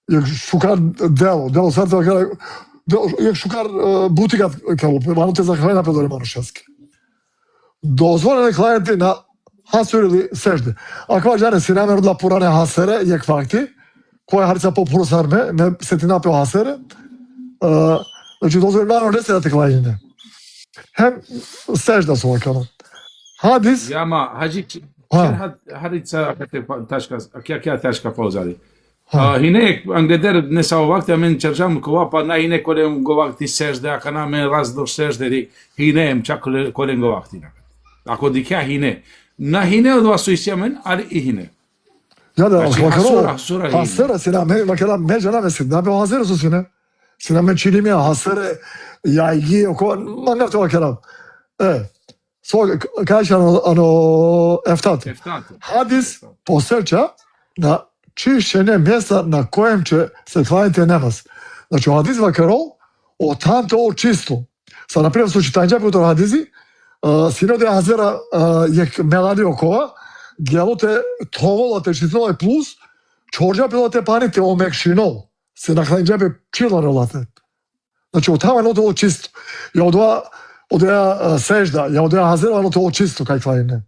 jek šukar delo sarta, jek šukar butikat kelupe, manu te zahvalina pedore manuševske. Dozvoljene klanjati na hasur ili sežde. Ako žene si namjer da purane hasere, jek fakti, koja harca po purosarme, ne se ti napeo hasere, znači dozvoljeno naravno ne se da te klanjene. Hem sežda su ovakano. Hadis... Jama, hađi, harica, kja taška pauzali. Hine, angleder ne sa ovakti, a men čeržam kova, pa na hine kolem govakti sežde, a kana men razdo sežde, hine em čak kolem govakti. Ako dikja hine. Na hine od vas su isjamen, ali i hine. Ja da, hasura hine. Hasura si na me, makela međa na mesin, da be hasere su si ne. Si na me čini mi hasere, jajgi, oko, ma ne to makela. Kaže ano eftat. Hadis posjeća na čišćenje mjesta na kojem će se klanjati namaz. Znači u hadis vakarol, o tanto o čisto. Sad, naprimjer, su čitanđapi u to hadizi, sinode hazera jek meladi okova, gjelote tovolote čistinoje plus, čorđapilote panite o mekšinol, se na klanjđapi čilarolate. Znači, u tamo je to čisto. Ja odreja sežda, ja odreja hazera, ono to čisto kaj klanjine.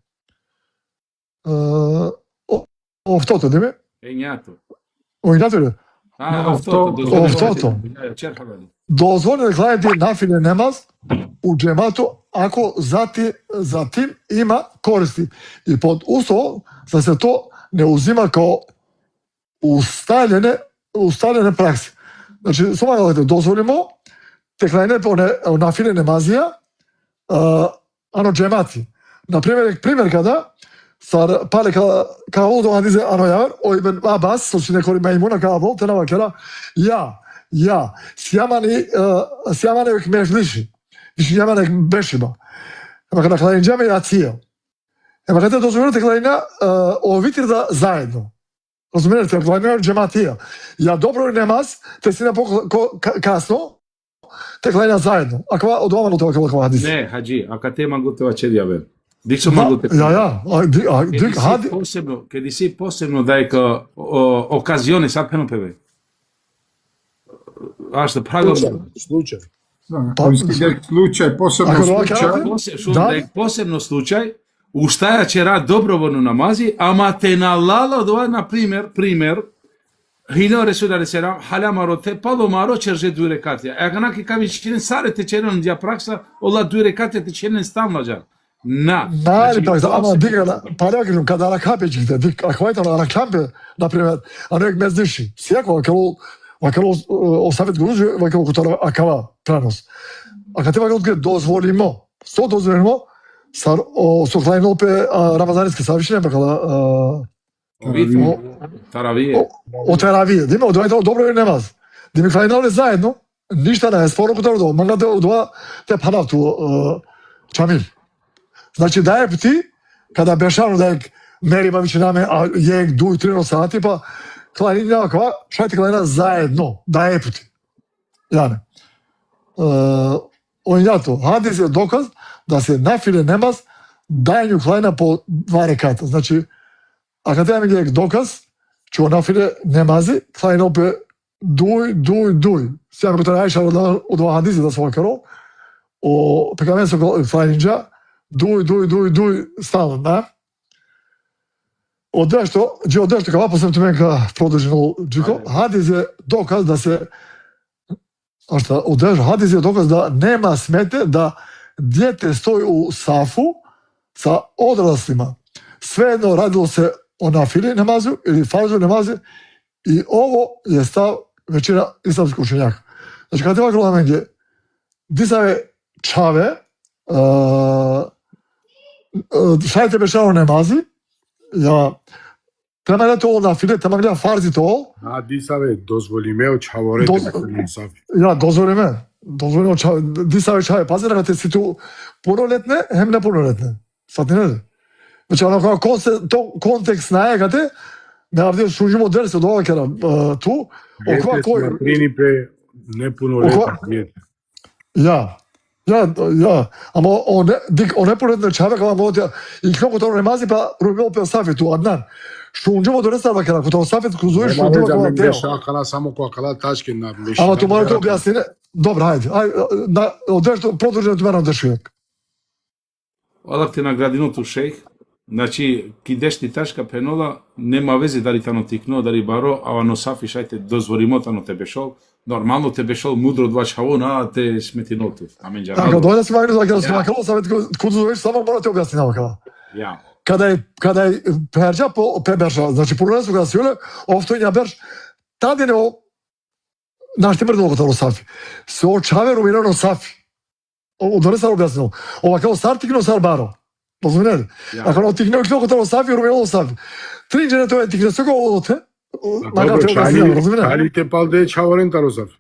Ovo to, dime? Enjato. Enjato je? Овтото. Дозволено да кладете нафиле намаз у джемату ако за тим има користи и под услов да се то не узима као усталene пракси. Значи, само гледате, дозволимо те кладене по нафиле намазија ано джемати. Пример када сар пале као до хадизе ано јавер, о ибн Абас, со некои мајмуна као те навакера, ја, сјамане век межлиши, виши јамане бешима. Ема када кладен джаме ја ција. Ема када дозволено те кладена овитир да заедно. Разумете, кладена джематија. Ја добро намаз, те си на касно, те кладена заедно. Ако од ова тоа како хадис. Не, хаджи, ака те мангутева чедјаве. Диксо мангуте. Ја. Ке диси посебно да ека оказиони сапено певе. Ашта правилно. Случај. Случај, посебно случај. Посебно случај, устаја чера доброволно намази, ама те налала доа, на пример, Хина Ресула Ресерам, Халама те паломаро черже дуи рекатија. Егана ки кави чинен саре те черен дија пракса, ола дуи рекатија те черен стамлаџар. Најли пракса, ама дига, парагрим, када ракапеќите, ако ето на ракапе, например, а не мездиши, сијако, вакало осавет го ужи, вакало кутара акава пранос. А кате вакало дозволимо, сар со клајнопе рамазански савишне, бакала Таравие. О таравие, да има одвајте добро намаз. Да ми клајнале заедно, ништа не е споро кутара до, манга да те панавту чамил. Значи да е пти, када бешано да е мерима вичинаме, а јек дуј 3 сати, па клајнина аква, шајте клајна заедно, да е пти. Јане. Оњато, хадис е доказ да се нафиле намаз, дајању клајна по 2 реката. Значи, ако те ми доказ, че нафиле намази, клајна опе дуј. Сега ми кутара Ајша од ова хадиси да се вакаро, о пекамен со клајнинджа, дуј, стално, да? Одешто кава посебно менка продолжено джико, хадис е доказ да се хадис е доказ да нема смете да дете стои у сафу са одраслима. Свеедно радило се о нафили намазу или фарзу намази и ово е став вечина исламски учењак. Значи, кога те вакро менге, дисаве чаве, шајте бешаро намази, ја темелето ол нафиле, темелето фарзите ол. Дисаве дозволиме од чаворете на сафи. Ја, дозволиме од чаве, дисаве чаве, пази дека те си ту пунолетне, хем не пунолетне. Сватине? Значи, оно контекст на егате, не авде сужимо дерсе од ова кера ту, оква кој... Принипе непунолетне. Ја, ама он непунолетне чаве, кога може и кога тоа немази, па румел пе сафи ту, аднан. Шунџумо до рестава кера, кога сафет крузуеш, шунџумо кога тео. Кана само кога кала тачки на мешина. Ама тоа мора да објасни. Добра, ајде. Одешто продолжено тоа на дешијак. Одавте на градиното шејх, значи, кидешти ташка пенола, нема везе дали тано тикно, дали баро, ава но сафи шајте дозволимо тано те бешол, нормално те бешол мудро два чавона, те сметиноту. Амен джарало. Ако дојде се вакро, дека се вакро, савет крузуеш, само мора да објасни навакава. Ја. Kada je perđa peberša, znači puno su ga sjole, oftojnja berš, tada je našti mrdilo kod safi. Se očave ruminano safi. Ovo ne sam objasnilo. Ova kao sar tikno sar baro. Razumijete? Ako ono tikno kod safi, ruminano safi. Trinđene to je tikne sve kao ovo te, Dobro, čali te palde čavorен taro safi.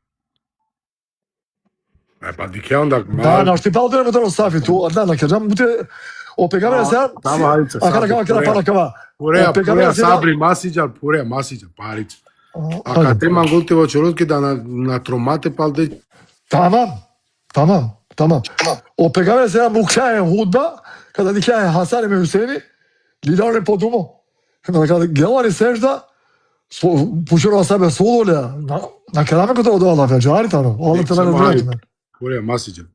Pa dike onda... Da, našti palde ne kod safi tu, a da, kažem, bute... O pegavere se Purea sabri masиđар, purea masиđар, парица. А кога те мангулте во чоротки да на тромате палде. Tamam. O pegavere se mukhaen hudba, kada dikhaen Hasan ibn Hüseyni, lilane podumo. Kada gelani sežda, pušero sebe sudolja, na kelame kod ovo Allah veđari tano, Allah te mene vrati. Purea masиđар.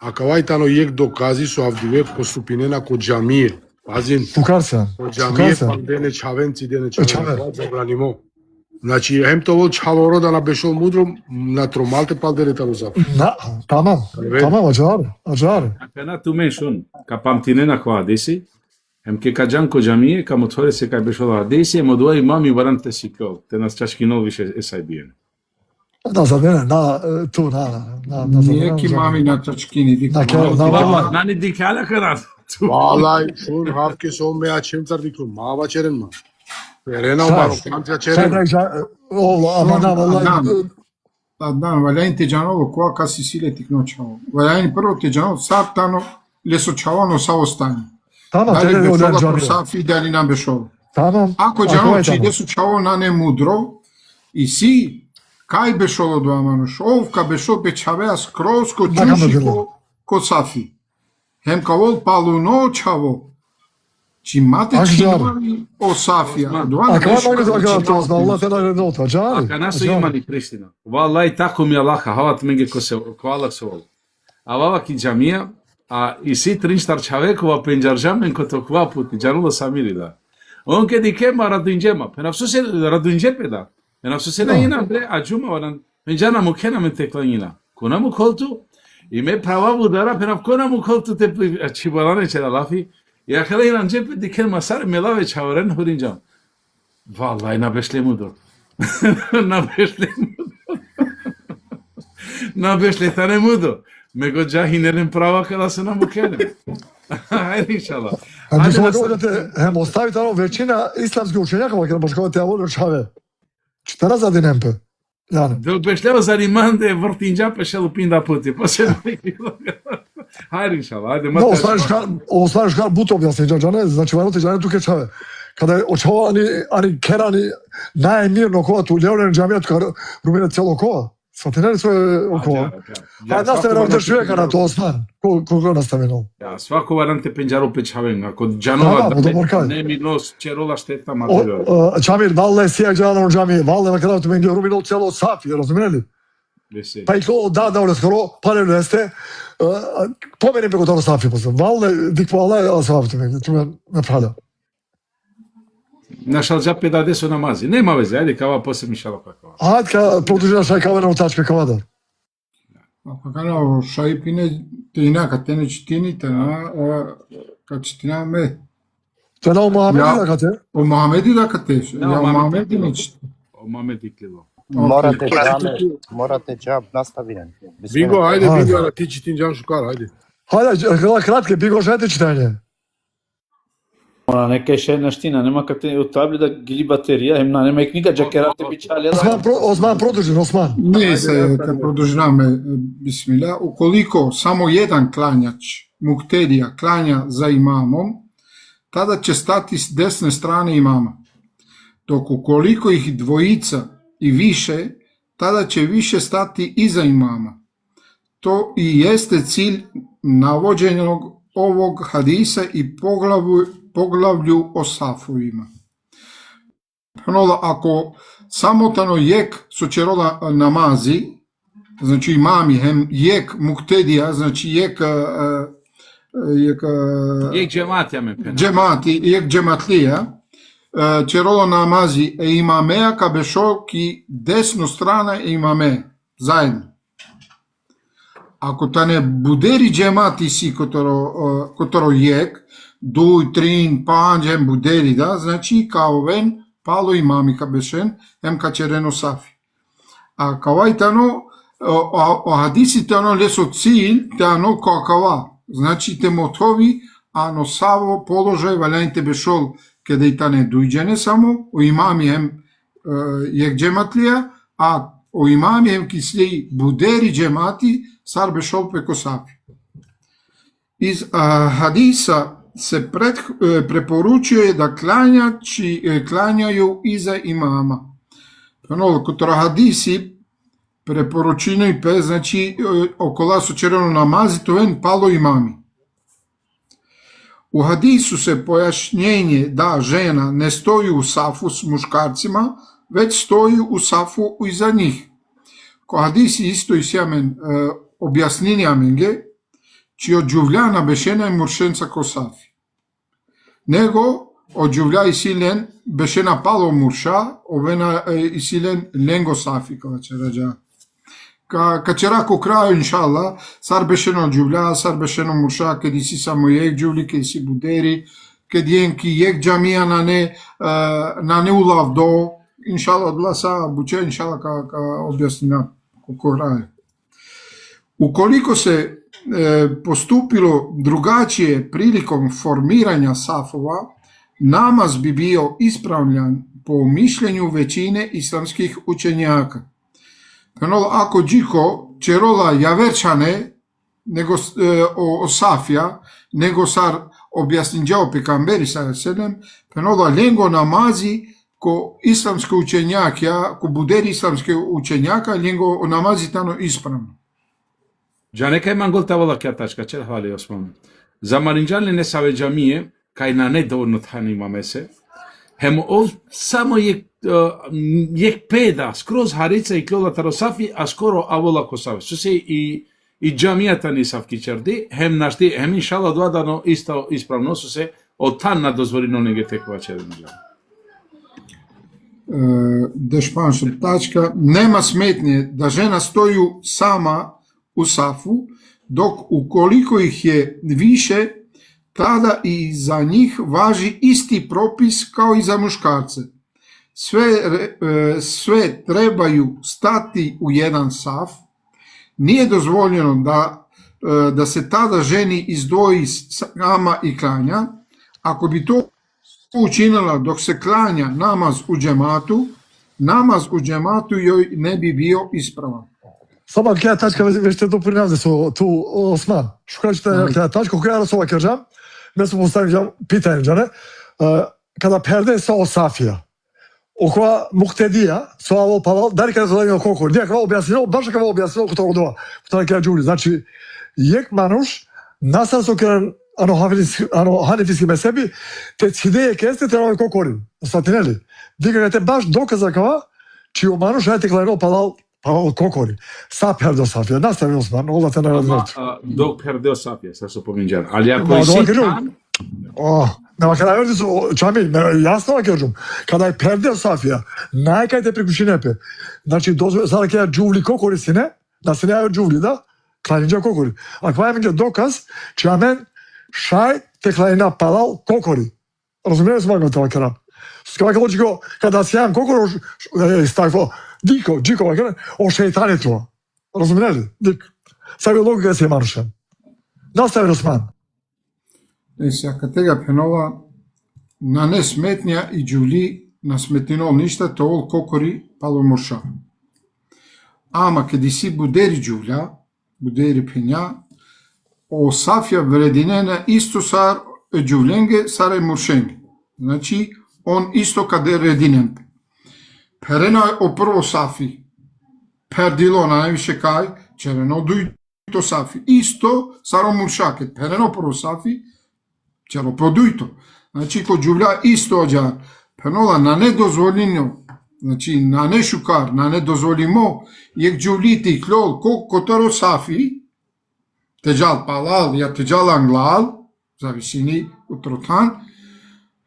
А кавајтано јек докази со авдиве поступинена ко џамие. Пазин. Фукарса. Ко џамие пандене чавенци дене чавен. Забранимо. Значи, hem to vol çavoro da na beşol mudro na tromalte paldereta rozaf. Tamam. Tamam acar. Appena tu mention, ca pamtinena cu adesi, hem ke kajan ko jamie, ca motoare se ca beșol adesi, e modua imami varante sikol, te nas čaškinol više esajbijen. Da zabene, tu, Нијеки мами на чачкини дика. Nani dikala kanat. Vallahi şun hafke son meya çemtar diklo mava çeren ma. Verena Šta? baro kantja çeren. Ama vallahi Adnan, Valjain Teđanovo, koa kasi sile tiknoćavo. Valjain prvo Teđanovo, sartano, lesoćavano sa ostanje. tamam Dali tele bešola öyle prosafi, dali nam bešola. Tamam. Ako Đanovo či lesoćavo na ne mudro, i si, kaj bešolo do amanoš, ovka bešol bečavea skroz ko čuši ko safi. Hem kavol paluno čavo, či mate činvali o safija. Akva mogu da to Allah te nagradi nota, džari. Aka nasu imani Kristina. Wallahi tako mi Allah, havat menge ko Allah se vol. A vava ki džamija, a i si trinštar čavekova penđaržamen ko to kva puti, džanulo samiri da. On ke dikema radunjema, penafsu se radunjepe da. Penafsu se na ina bre, a džuma varan, penđana mu kena men teklanina. Kuna mu koltu, i me prava budara, penaf kona mu koltu te čibalane čera lafi, i akala ina džepe dikema sar melave čavaren hurinjam. Vallahi na beşle mudur. Na beşle mudur. Na beşle tane mudur. Mego džahinerin prava kada se nam ukene. Hajde inšallah. Znači smo govorite, hem ostavite ono većina islamskih učenjaka, kada baš kao te avolu čave. 14 dinempe. Yani. Dok beşleva zarimande vrtinđa pešelu pinda puti. Pa se hajde inšallah. Hajde No, ostaješ kar but objasni, džane, znači vanote džane tuke čave. Kada je očavao ani kerani najmirno kova tu ljevrani džamijat, kar rumine cijelo kova. Svatineli svoje okova. A nastavljeno ovdje čovjeka na to Osman. Koliko nastavljeno? Ja, svako varante penđaru pečaven. Ako džanova da ne mi nos čerola šteta material. Čamir, valle sijak džanom džamije, valle na kraju tu meni rumino cijelo safi, razumijeli? Pa i ko da ovdje skoro, pa ne jeste, pomenim preko toga safi posle. Valle, dik valle, safi tu meni, tu me pravda. Našal džape da desu namazi. Nema veze, ajde kava posebno šala pa kava. Ajde ka produži naša kava na tačke kavada. Ako kana šaj pine tina, kad te ne čtinite, kad čtina me. To je na o Mohamedi da kad te? O Mohamedi da kad te, ja o Mohamedi ne čtina. O Mohamedi kilo. Morate džab nastavljen. Bigo, ajde Bigo, ti čitin džan šukar, ajde. Hajde, kratke, Bigo žete čitanje. Ona neka še naština, nema kad te otabli da gili baterija, nema i knjiga džakerate bičalja. Osman, produži, Osman. Ne se, kad produžname, bismillah, ukoliko samo jedan klanjač, muktedija, klanja za imamom, tada će stati s desne strane imama. Dok ukoliko ih dvojica i više, tada će više stati iza imama. To i jeste cilj navođenog ovog hadisa i poglavlju o safovima. Ako samotano jek sočerola namazi, znači imami hem jek muktedija, znači jek džemati, jek džematlija, čerola namazi e imamea ka bešol ki desno strana e imame, zajedno. Ako ta ne buderi džemati si kotoro jek, duj, trin, panđem, buderi, da, znači kao ven, palo imami ka bešen, em ka čereno safi. A kao ajtano, o hadisi te ono leso cilj, te ano kakava, znači te motovi, ano savo položaj, valjan te bešol, kada i ta ne dujđene samo, o imami em jek džematlija, a o imami em ki sliji buderi džemati, sar bešol preko safi. Iz hadisa se preporučuje da klanjači klanjaju iza imama. Ono, kotro hadisi preporučuju, znači okola su čereno namazi, to ven palo imami. U hadisu se pojašnjenje da žena ne stoji u safu s muškarcima, već stoji u safu iza njih. Ko hadisi isto i sjamen objasnini amenge, či od džuvljana bešena je muršenca ko safi. Nego од џувља Исилен беше напало Мурша, овена Исилен Ленго Сафи, кога че раджа. Качера ко крају, иншалла, сар беше на џувља, сар беше на Мурша, кеди си само јек џувли, кеди си будери, кеди енки јек џамија на не улав до, иншалла, гласа буче, иншалла, ка објаснина ко крају. Уколико се поступило другачије приликом формирања сафова, намаз би био исправљан по мишљењу веćine исламских учењака. Пенол ако џико черола јаверчане него о сафија, него сар објаснинџао пекамбери саллаллаху пенола ленго намази ко исламски учењака, ко будери исламски учењака, ленго намази тано исправно. Џанека иман гол тавала кјатачка, чел хвали Осман. За маринџали не саве џамије, кај на не доволно тхани имамесе, хемо само јек педа, скроз харица и клола таросафи, а скоро авола косаве. Сусе и џамијата ни савки черди, хем нашти, хем иншала дуадано исто исправно, сусе од тан на дозволино неге текува черди. Дешпаншо тачка, нема сметње да жена стоју сама у сафу, док уколико их е више, тада и за njih важи исти пропис као и за мушкарце. Sve trebaju stati u jedan saf, nije dozvoljeno da se tada ženi izdvoji sama i klanja. Ako bi to učinila dok se klanja namaz u džematu joj ne bi bio ispravan. Само ќе тачка веќе до принавде со ту Осман. Што кажете ќе тачка која расова кажам? Ме се постави питање џане. Када перде со Сафија. Окоја муктедија со авол павал дали када доаѓа колку. Некако објаснило, баш како објаснило како тоа. Тоа ќе џули. Значи јек мануш насар со кај ханефиски месеби те цидеје кесте треба кокорин. Сватинели? Дига те баш доказа кава чио мануш ајте клајно павал кокори. Са пердо Сафија, настави Осман, ола те не разбрат. Док пердо Сафија, са со поминџан. Али ако и си там... Нема када верди со чами, јасно ла кажам. Када е пердо Сафија, најкај те прикуши непе. Значи, сада ќе ја џувли кокори сине, да се неја џувли, да? Кланинџа кокори. А кога е доказ, че амен шај те кланина палал кокори. Разумееш смагам тоа керам. Скава како џико, када си јам кокор, стајфо, Дико, о шејтане тоа. Разумели? Дик. Саби логика се маршен. Настави Осман. Сака тега пенола на не сметња и џули на сметинол ништа, тоол кокори пало мурша. Ама кеди си будери џулја, будери пења, о Сафија врединена исто сар џуленге саре муршенге. Значи, он исто каде рединен. Перено е о прво Сафи, пердило на највише кај, черено дујто Сафи. Исто саро муршаке, перено прво Сафи, черо продујто. Значи, ко џувља исто оđар, пернола на недозволино, значи, на не шукар, на недозволимо, јек џувлити клол, которо Сафи, теđal палал, ја теđal англал, зависини од тротан,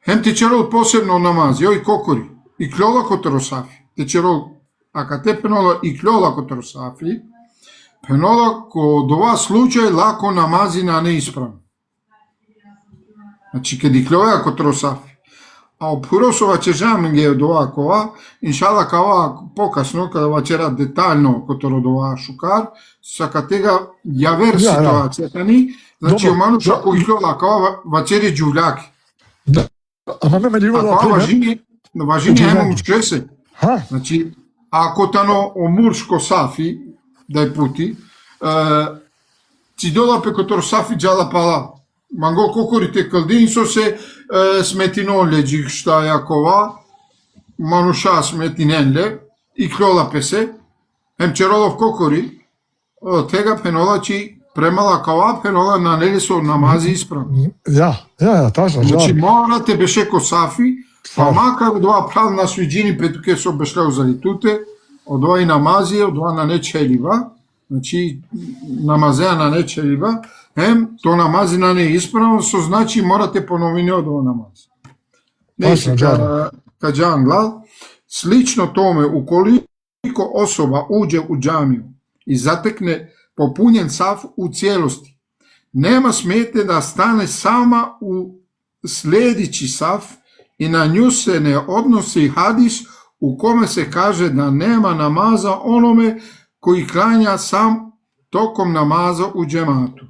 хем те черол посебно намаз, јој кокори. И клола которо Сафи. Те черол, ака те пенола и клола которо Сафи, пенола ко дова случај лако намази на неисправно. Значи, кеди клоја которо Сафи. А опуросова че жаминге дова кова, иншала кава покасно, када вачера детално которо дова шукар, сака тега јавер ситуацијата ни, значи, омануша кој клола кава вачери џувљаки. Ама ме меливо да пример. Важини емо мучкесе. Значи, ако тано о муршко Сафи, дај пути, цидола пе котор Сафи джала пала. Манго кокорите калдин со се сметино леджи шта јакова, мануша сметиненле, и клола песе, ем черолов кокори, тега пенола чи премала кава, пенола на неле со намази исправно. Ја, тажно. Значи, мора те беше ко Сафи, па макар дова прав на свиđini петуке со бешлеу залитуте, од ова и намази, од ова на нечелива, значи намазеа на нечелива, то намази на неисправно, со значи морате поновине од ова намази. kaže Anglal, slično tome ukoliko osoba uđe u džamiju i zatekne popunjen saf u cijelosti, nema smete da stane sama u sljedeći saf i na nju se ne odnosi hadis u kome se kaže da nema namaza onome koji klanja sam tokom namaza u džematu.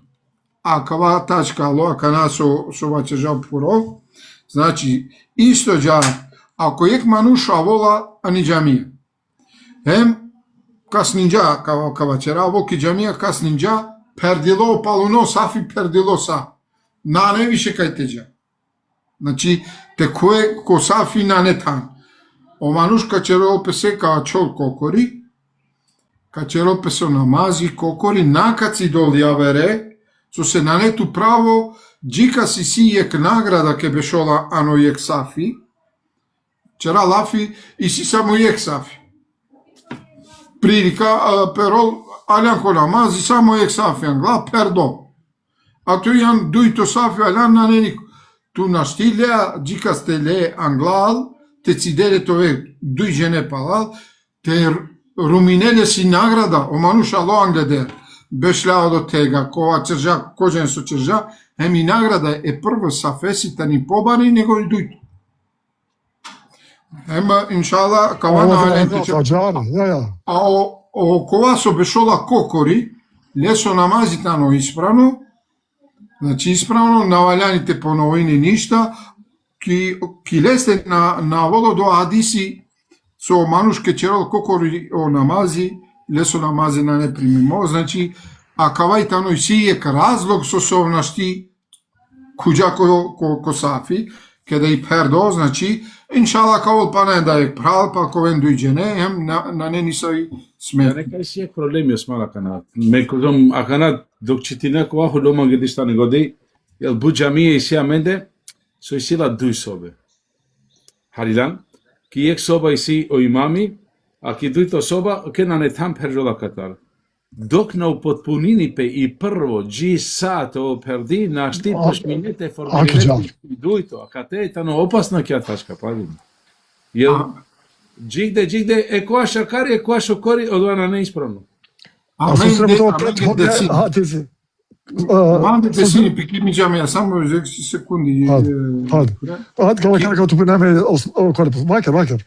Akava tačka lo, kana sovače žal puro, znači isto dža, ako jek manuša vola ani džamija. Hem kasninja, kava čera, voki džamija kasninja, perdilo paluno safi perdilo sa. Na ne više kaj teđa. Znači, te koje ko safi na netan. O manuška čero pese kao čol kokori, ka čero peso namazi kokori, nakaci dol javere, co se na netu pravo, džika si jek nagrada ke bešola ano jek safi, čera lafi i si samo jek safi. Prilika, perol, aljanko namazi, samo jek safi, angla, perdo. A tu jan dujto safi, aljan na nenik. Tu naštilja, džika stele anglal, te cidele tove duj žene palal, te ruminele si nagrada, o manuša lo angleder. Bešljao do tega, kova črža, kožen su črža, i nagrada je prvo sa fesitani pobari nego i dujto. Inšala, kavana alentiče. A o kova su bešola kokori, leso namazitano ispravno, znači ispravno, navaljanite po novini ništa, ki leste na volo do hadisi, so manuške čerol kokori o namazi, leso namaze na ne primimo, znači, a kavajtano i sijek razlog so se ovnašti kuđa ko safi, kada i perdo, znači, inšala kao pa ne da je pral, pa koven dujđene, na ne nisaj smer. Nekaj si je problemi osmala kanat. Mekodom, a kanat, dok će ti neko vahu doma gdje ne godi, jel buđa mije i sija mende, so i sila duj sobe. Haridan, ki jek soba i si o imami, a ki dujto soba, ke na ne tam peržola katar. Dok na upotpunini pe i prvo dži sat o perdi, naš ti pošminete formulirati i dujto, a kate je tano opasna kja tačka, padim. Jel, džigde, ekoa šakari, ekoa šokori, odvana neispravno. A su srebo to ti si. Mande desini pikimi džamija, samo 10 sekundi. Kako tu piname, makar.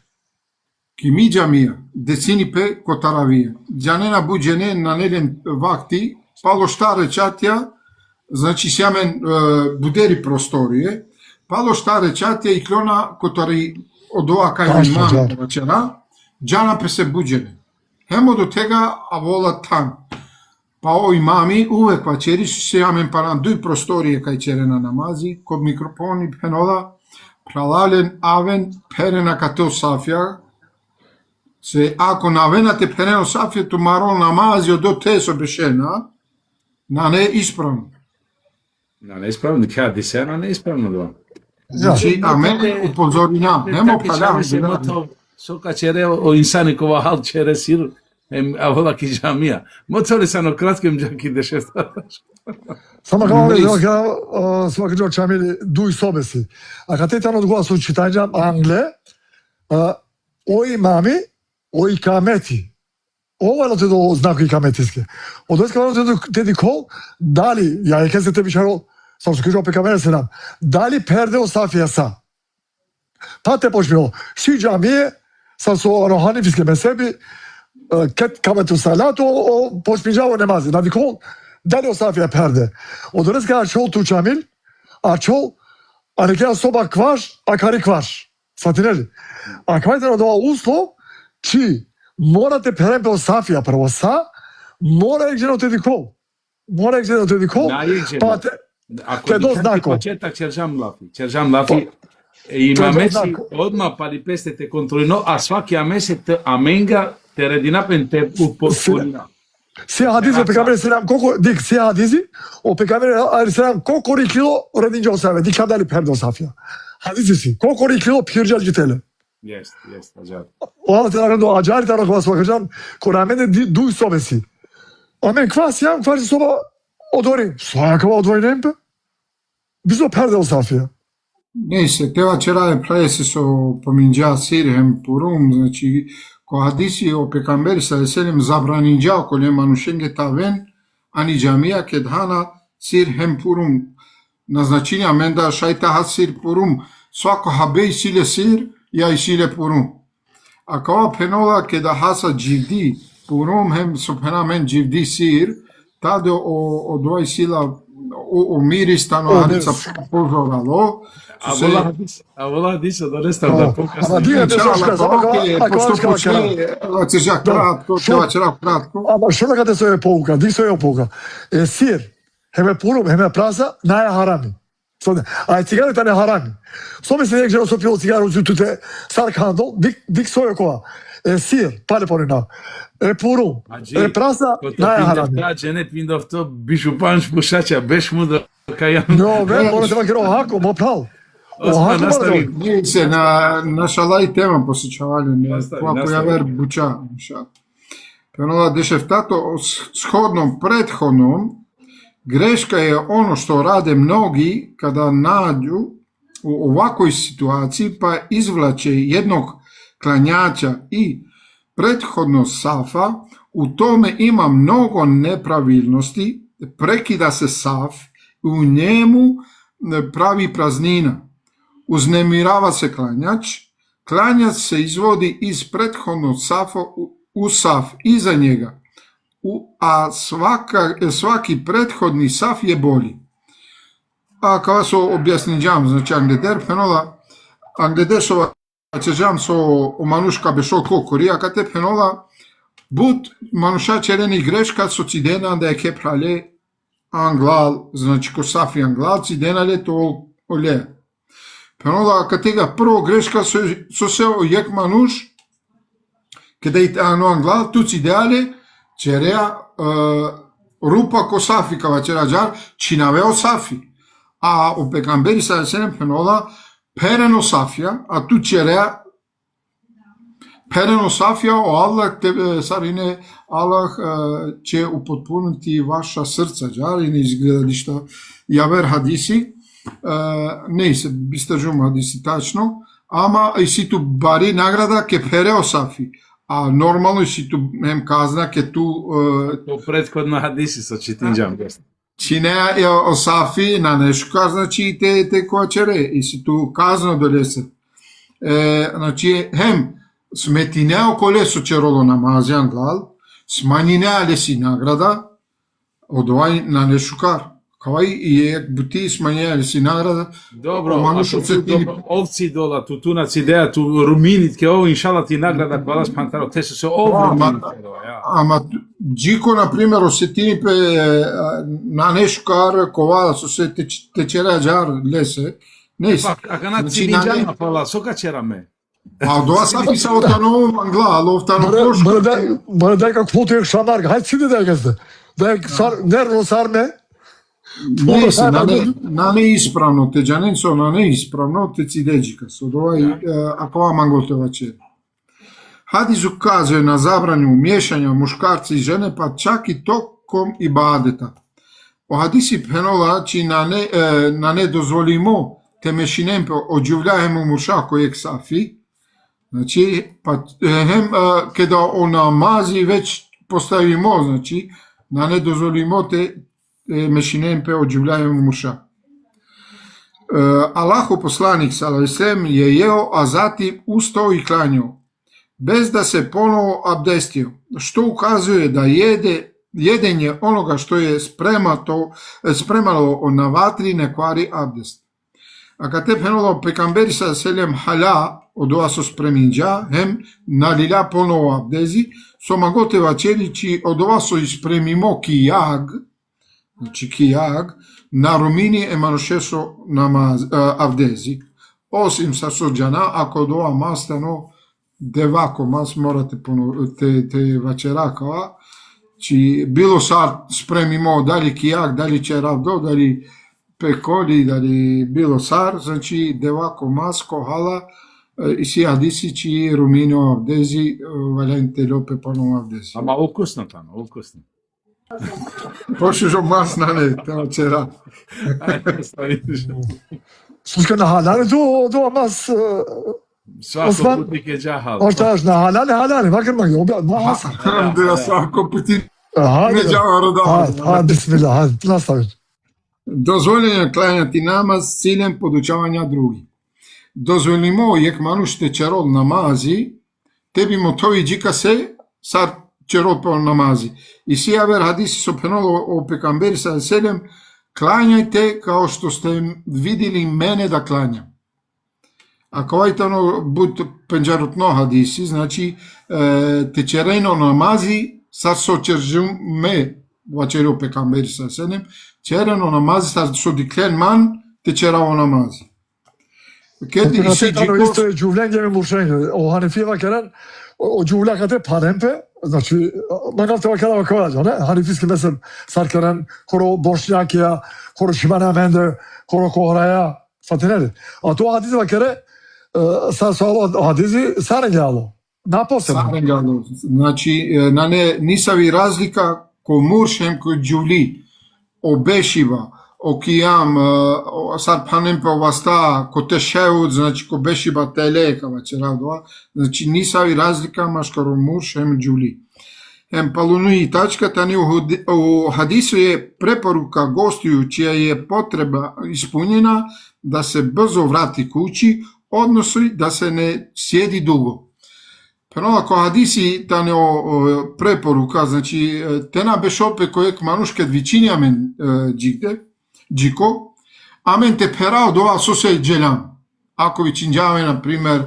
Kimi džamija, desini pe kotaravija. Džanena buđene na neden vakti, palo šta rečatja, znači sjamen buderi prostorije, palo šta rečatja i klona kotari od ova kaj imam večera, džana pe se buđene. Hemo do tega, a vola tam. Pa o imami uvek večeri se jamen pa na duj prostorije kaj čere na namazi, kod mikrofoni penola, pralavljen aven perena kato safja, se ako navenate pereno safje tu marol namazio do te sobešena, na ne ispravno. Na neispravno, kja disena neispravno do. Znači, a mene upozorina, nemo paljam. Soka čere o insani kova hal čere sir, a vola ki džamija. Motori sa no kratkim džaki dešesta. Samo kao svaki džo čamili duj sobe si. A kad te tamo odgova su čitanjam Angle, o imami, o ikameti. Ovo je te do znaku ikametijske. Od oska vano te di kol, dali, ja je kese tebi čaro, sam su kažao pe kamere se nam, dali perde o safija sa. Pa te počmilo, svi džamije, sam su hanifijske mesebi, ket kametu salatu, počmiđavo nemazi. Na di kol, dali o safija perde. Od oska čol tu čamil, a čol, a nekada soba kvaš, a kari kvaš. Svatineli. A kvajte na dova uslov, či morate perempe o safija prvo sa, mora ih ženo te di kol. Pa te do znako. Početak čeržam lafi. Ima mesi odmah pa li peste te kontrolino, a svaki amese te amenga te redinapen te upotpunina. Sija hadizi o pekamere selam koko, dik sija hadizi o pekamere selam kokori kilo redince o safija, dik kadali perde o safija. Hadizi si, kokori kilo pircal gitele. Jest, acar. Ola te nagrado acar taro kvas bakacağım, koramene duy sobesi. Amen kvas yam, kvas soba odori. Svaka odori nempe. Biz o perde o safija. Не се, тева вчера е пресе со поминџа сирхем пурум, значи која хадиси о пекамбери салеселем забранинџа коле манушенге тавен, ани џамија кедхана сирхем пурум. Назначение менда шајта ха сир пурум, свако хабе силе сир, ја и силе пурум. А кава пенола кеда хаса џивди пурум, хем супена мен џивди сир, таде о двај сила o miristano hadica pozoralo. A vola dice da resta da pouca. Ама дигате сошка, само Pošto počne, já kratko, treba čera kratko. Ама што некате се е pouka, ди се е pouka. Е сир, хеме пурум, хеме праса, наја харами. А цигарите не харами. Со ми се некже со пил цигару зутуте саркандо, дик со е коа. Е сир, пале порина. Е пурум, е праса, наја харами. Да, Дженет Виндовто бишу панш пушача, беш мудро кајан. Но, бе, мора да керо хако, мо прав. Осма настави. Ние се на шалај тема посечавале, појавер буча. Пенола дешефтато, сходно предходном, грешка е оно што раде многи када наđu у овакој ситуацији па извлаче едног клањача и предходно сафа, у томе има много неправилности, прекида се саф и у njemu прави празнина. Узнемирава се клањач, клањач се изводи из предходно сафа у саф иза njega, а сваки предходни саф е боли. А кога со објасниџам, значи англедер пенола, англедешова чеџам со манушка бешо кокори, кате пенола, бут мануша черени грешка со цидена да е кепрале англал, значи ко сафи англал, цидена ле то оле. Пенола катега прво грешка со се ојек мануш, каде и ано англал, ту цидеале, череа рупа ко сафи, кава чераџар, чинавео сафи. А о пекамбери салеселем пенола, перено сафија, а ту череа перено сафија, о Аллах, сарине, Аллах ќе употпунити ваша срца, џар, и не изгледа ништо. Јавер хадиси, не се бистажум хадиси тачно, ама и си ту бари награда ке перео сафи. А нормално и си ту ем казна ке ту... To prethodno hadisi sa čitinđam. Чинеа е о сафи на нешко, значи те коачере, и си ту казно долесе. Значи, хем, сметинео колесо чероло намазјан глал, сманинеа леси награда, одвај на нешукар. Кавај и е бути сманинеа леси награда. Dobro, ovci dola, tutunac ideja, tu ruminit, ke ovo inšala ti nagrada, hvala spantaro, te su se ovo Ама джико, например, осетини пе на нешкар ковала со се течера џар лесе. Не се. A kana cidinđama pala, soka čerame. А доа сафи са отано мангла, ало отано пошко. Мора дека квото е шамарга, хајде сиде дека сте. Дека нервно сарме. Не се, на неисправно, теџанен со на неисправно, те цидеџика, со доа акова манголтева чер. Хадис указuje на забрању мешања мушкарци и жене, па чак и током ибадета. О хадиси пенола, чи на не дозволимо те мешинемпе оđuvљајемо муша кој сафи, значи, па хем кеда о намази веќе поставимо, значи, на не дозволимо те мешинемпе оđuvљајемо муша. Аллахов посланик салалейхи je jeo, a zatim ustao i klanjao, bez da se ponovo abdestio, što ukazuje da jedenje onoga što je spremalo na vatri ne kvari abdest. A kad te penolo pekamberi sa selem hala od ova so spreminđa, hem nalila ponovo abdezi, so magote vačelići od ova so ispremimo kijag, znači kijag, na rumini emanušeso avdezi, osim sa sođana, ako od ova mastano devako mas morate te vačerakava, či bilo sad spremimo dali kijak, dali čeravdo, dali pekoli, dali bilo sar, znači devako mas kohala i si hadisi či rumino avdezi, valjante lope ponovo avdezi. Ama ukusno tamo, ukusno. Pošužo mas na ne, te vačera. Ajde, staviš. Suske na halali do mas Svako Osman, putnik je džahal. ortaş na halali bakır mı? Mas. Da svako puti Hadi. ne džavaru Hadi, hadi bismillah, hadi. Nastavit. Dozvoljeno je klanjati namaz s ciljem podučavanja drugih. Dozvolimo jek manuš te čerol namazi, tebi motovi džika se sar čerol po namazi. I si haver hadisi so penolo o pekamberi sa selem, klanjajte kao što ste vidjeli mene da klanjam. Ako ajtano bud penđarotno hadisi, znači te čereno namazi sar so čeržum me vačerio pekamberi sa selem, čereno namazi sar so diklen man te čerao namazi. Kedi Znači, isi tamo džikos, isto je cümlen gibi muşrengi. O Hanefi vakeren o cümle kadar parempe. Znači, magafte vakera vakera ne? Hanefijski mesela sarkeren koro Bošnjakija, koro Šimanamende, koro Kohraya fatineri. A to hadisi vakere sa solo hadisi sarengalo. Naposebno. Sarengalo. Znači, na ne nisavi razlika ko muršem ko džuvli, o bešiva, o kijam, sar panem pe ovasta, ko tešeud, znači ko bešiva tele, kava će radova, znači nisavi razlika maškaro muršem džuvli. Palunu i tačka, tani u hadisu je preporuka gostiju čija je potreba ispunjena da se brzo vrati kući, odnosno da se ne sjedi dugo. Pero ako hadisi tani preporuka, znači tena bešope kojek manušket vičinjamen džiko, amen te perao dova sose dželam. Ako vičinjame, na primer,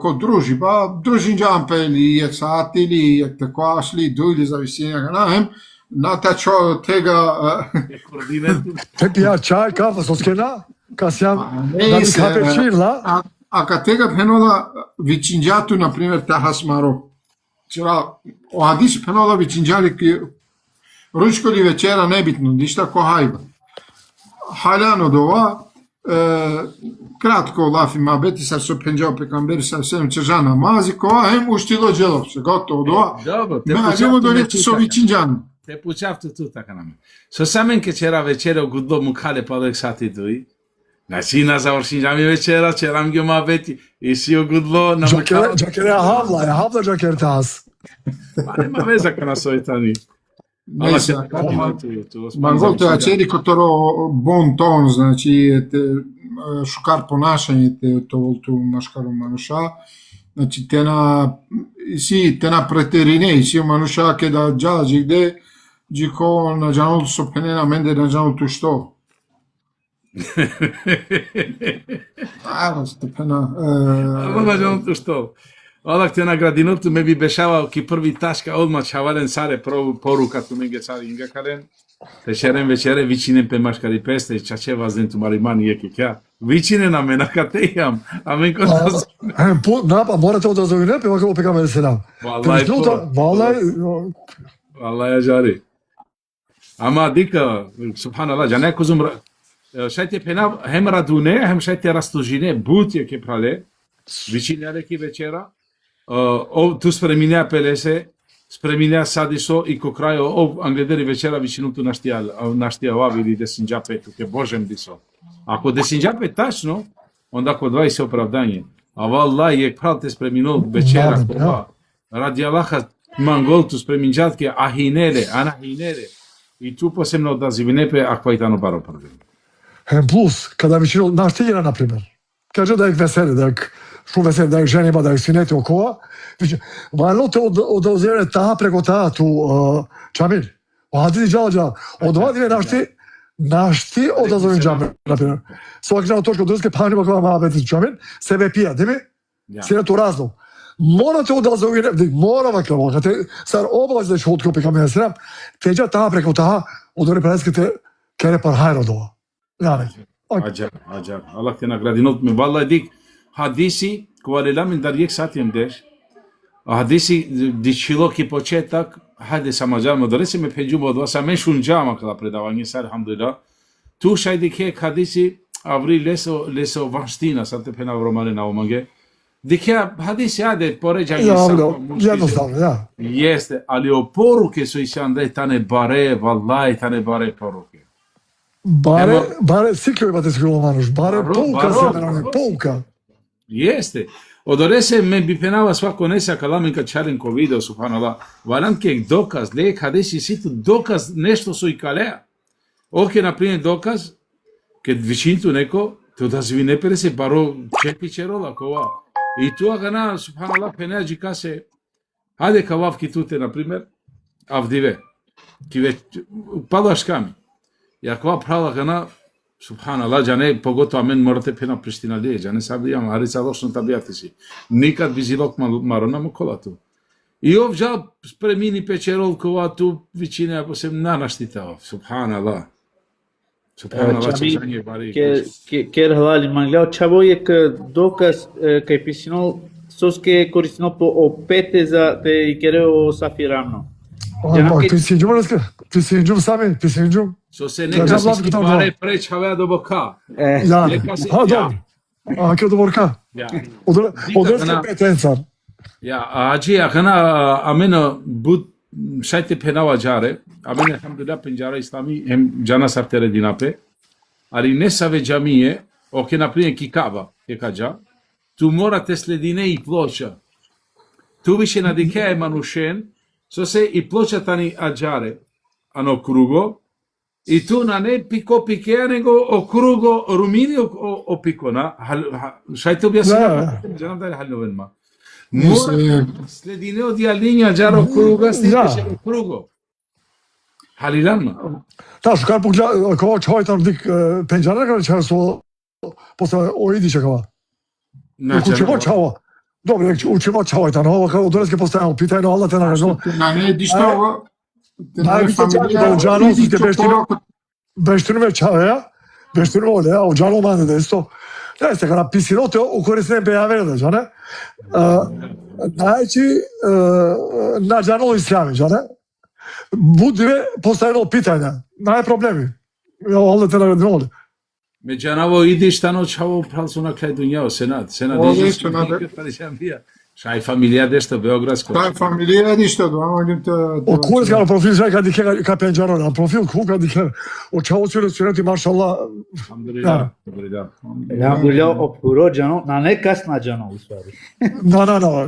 kod druži, pa družinjam pe ili jek sati ili jek te kvašli, dujli za visinja ganahem, na ta čo tega... Tepi ja čaj, kafa soskena, kasjam, Ne da mi se, kape čirla. a kad tega penola vičinjatu, na primer, taha smaro. Čera, o hadisu penola vičinjali ki ručko li večera nebitno, ništa ko hajba. Haljano dova, kratko lafi mabeti, sad su penđao pekamberi sa sedem čeža namazi, ko hem uštilo dželovče, gotovo dova. Dobro, te Ne, pućavtu ajmo do ne reći so vičinjani. Te pućavtu tu така name. So samen ke čera večera u gudlo mu kale pa lek sati tui. Znači na završinjami večera, čeram gjo mabeti, i si u gudlo na mukala. Čakere havla čakere tas. Pa nema veza ka na sojtani. Ne se, Mangolto je čeri kotoro bon ton, znači šukar ponašanje te to voltu maškaru manuša, znači tena preterine, i si manuša ke da džađi gde, džiko na džanoltu so penena mende na džanoltu što. Ава сте пена. Ама дžanoltu što. Odak te na gradinoptu me bi bešavao ki prvi taška odmah čavalen sare poruka tu menge sare ingakaren. Te šerem večere vičinem pe maškari peste, čače vazden tu marimani je kikja. Vičine na mena katejam, a men kod nas... Napa, morate odrazovi ne, pa kako pekame selam. Vallahi po. Vallahi jari. Ama dika, subhanallah, jane kuzum... Šajte pena, hem radune, hem šajte rastužine, but je ke prale, vičine reki večera, tu spreminja pelese, spreminja sadiso i ko krajo anglederi večera vičinutu naštija vavili desinđape tuke božem diso. Ako desinđape tačno, onda kod dva se opravdanje. A vallahi je prav te spremino večera kova. Radi Allaha mangol tu spreminđatke ahinere, anahinere. I tu posebno odazivinepe akvajtano baro prvi. Hem plus, kada mi činilo naštijena, na primjer, kaže da je veseli, da je veseli, da je ženima, da je svineti okova, valjno te odozirane ta preko ta tu čamir. Hadisi džađa, odvadive našti odazovim džamir, na primjer. Svaki dan točka odrske panima koja ima veti čamir, sebe pija, dimi? Sine tu razlog. Morate odazovine, mora vakravo, kad te sar obavaz da je šotko pekame sram, teđa ta preko ta, odore preske te kere par hajrodova. Acar. Allah te nagradi not me. Vallahi dik hadisi kovalela min dar yek sat jem deš. Hadisi di široki početak, hajde samađamo, doresi me peđubo od vas, a men šunđama kada predavanje, sad, alhamdulillah. Tu šajdi kek hadisi avri leso vanština, sad te pena vromane na omange. Dikja hadisi ade poređanje jednostavno, ja. Jeste, ali o poruke su i se andaj tane bare, vallahi tane bare poruke. Bare sikio imate sigurno Manuš, bare pouka se ne pouka. Jeste. Odorese me bipenava svako nesa kalaminka čarinko video, subhanallah. Varan kek dokaz, lek hadesi situ dokaz nešto su i kalea. Oke, na primjer, dokaz, kad vičintu neko, to da zvi ne pere se baro čepičerola kova. I tu agana, subhanallah, peneđi kase, hade kavav kitute, na primjer, avdive. Ki već, padaš kami. I ako prava agana, subhanallah, džane, pogotovo amen morate pena Priština lije, džane sabijam, arica lošno tabijati si. Nikad bizilok marona mu kolatu. I ovdje spremini pečerol kova tu većine, ako se nanaštitao, subhanallah. Subhanallah, Čabi, čežanje bari. Ker hvali mangljav, čavo je dokaz kaj pisinol, sos ke koristino po opete za te i kereo safiramno. Pisinđum sami, pisinđum. So se neka si pare prečave do boka. Ja, Neka si, dobro. A kje do borka? ja. Odreske petencar. Ja, ađi, akana, ameno, bud, šajte penava džare, amene, alhamdulillah, penjara islami, hem džana sartere dinape, ali ne save džamije, oke, naprimjer, kikaba, je kađa, tu morate sledine i ploča. Tu više na dikeje manušen, so se i ploča tani ađare, ano krugo, i tu na ne piko pikeja, nego okrugo rumini opikona, šajte objasnila, džanam da je halnovenma. Mora sledine od jalinja džaro kruga, stiže krugo. Halilanma. Da, što kad pogleda, kao čovjek tam dik penđara, kada će so, posle oidiće kao. Učimo čava. Dobro, učimo čava, tam, ovo kao odreske postavljamo pitanje, Allah te nagrađava. Na ne, di što ovo? Beštrume čava, beštrume ovdje, a u džanu mande da isto. Jeste, kada pisinote u korisne bejavere, žane? Znači, na džanu islami, žane? Bude postavljeno pitanja, naj problemi. Allah te nagrađava. Međanavo idiš tano čavo pralcu na kraj dunjao, senat idiš, šaj familija dešto Beogradsko. Taj familija ništa, dvama O kurska na profil, žaj kad dike ka penđaro, na profil kuka dike, o čavo ću restorati, maša Allah. Alhamdulillah. Alhamdulillah, rođano, na nekas nađano u stvari.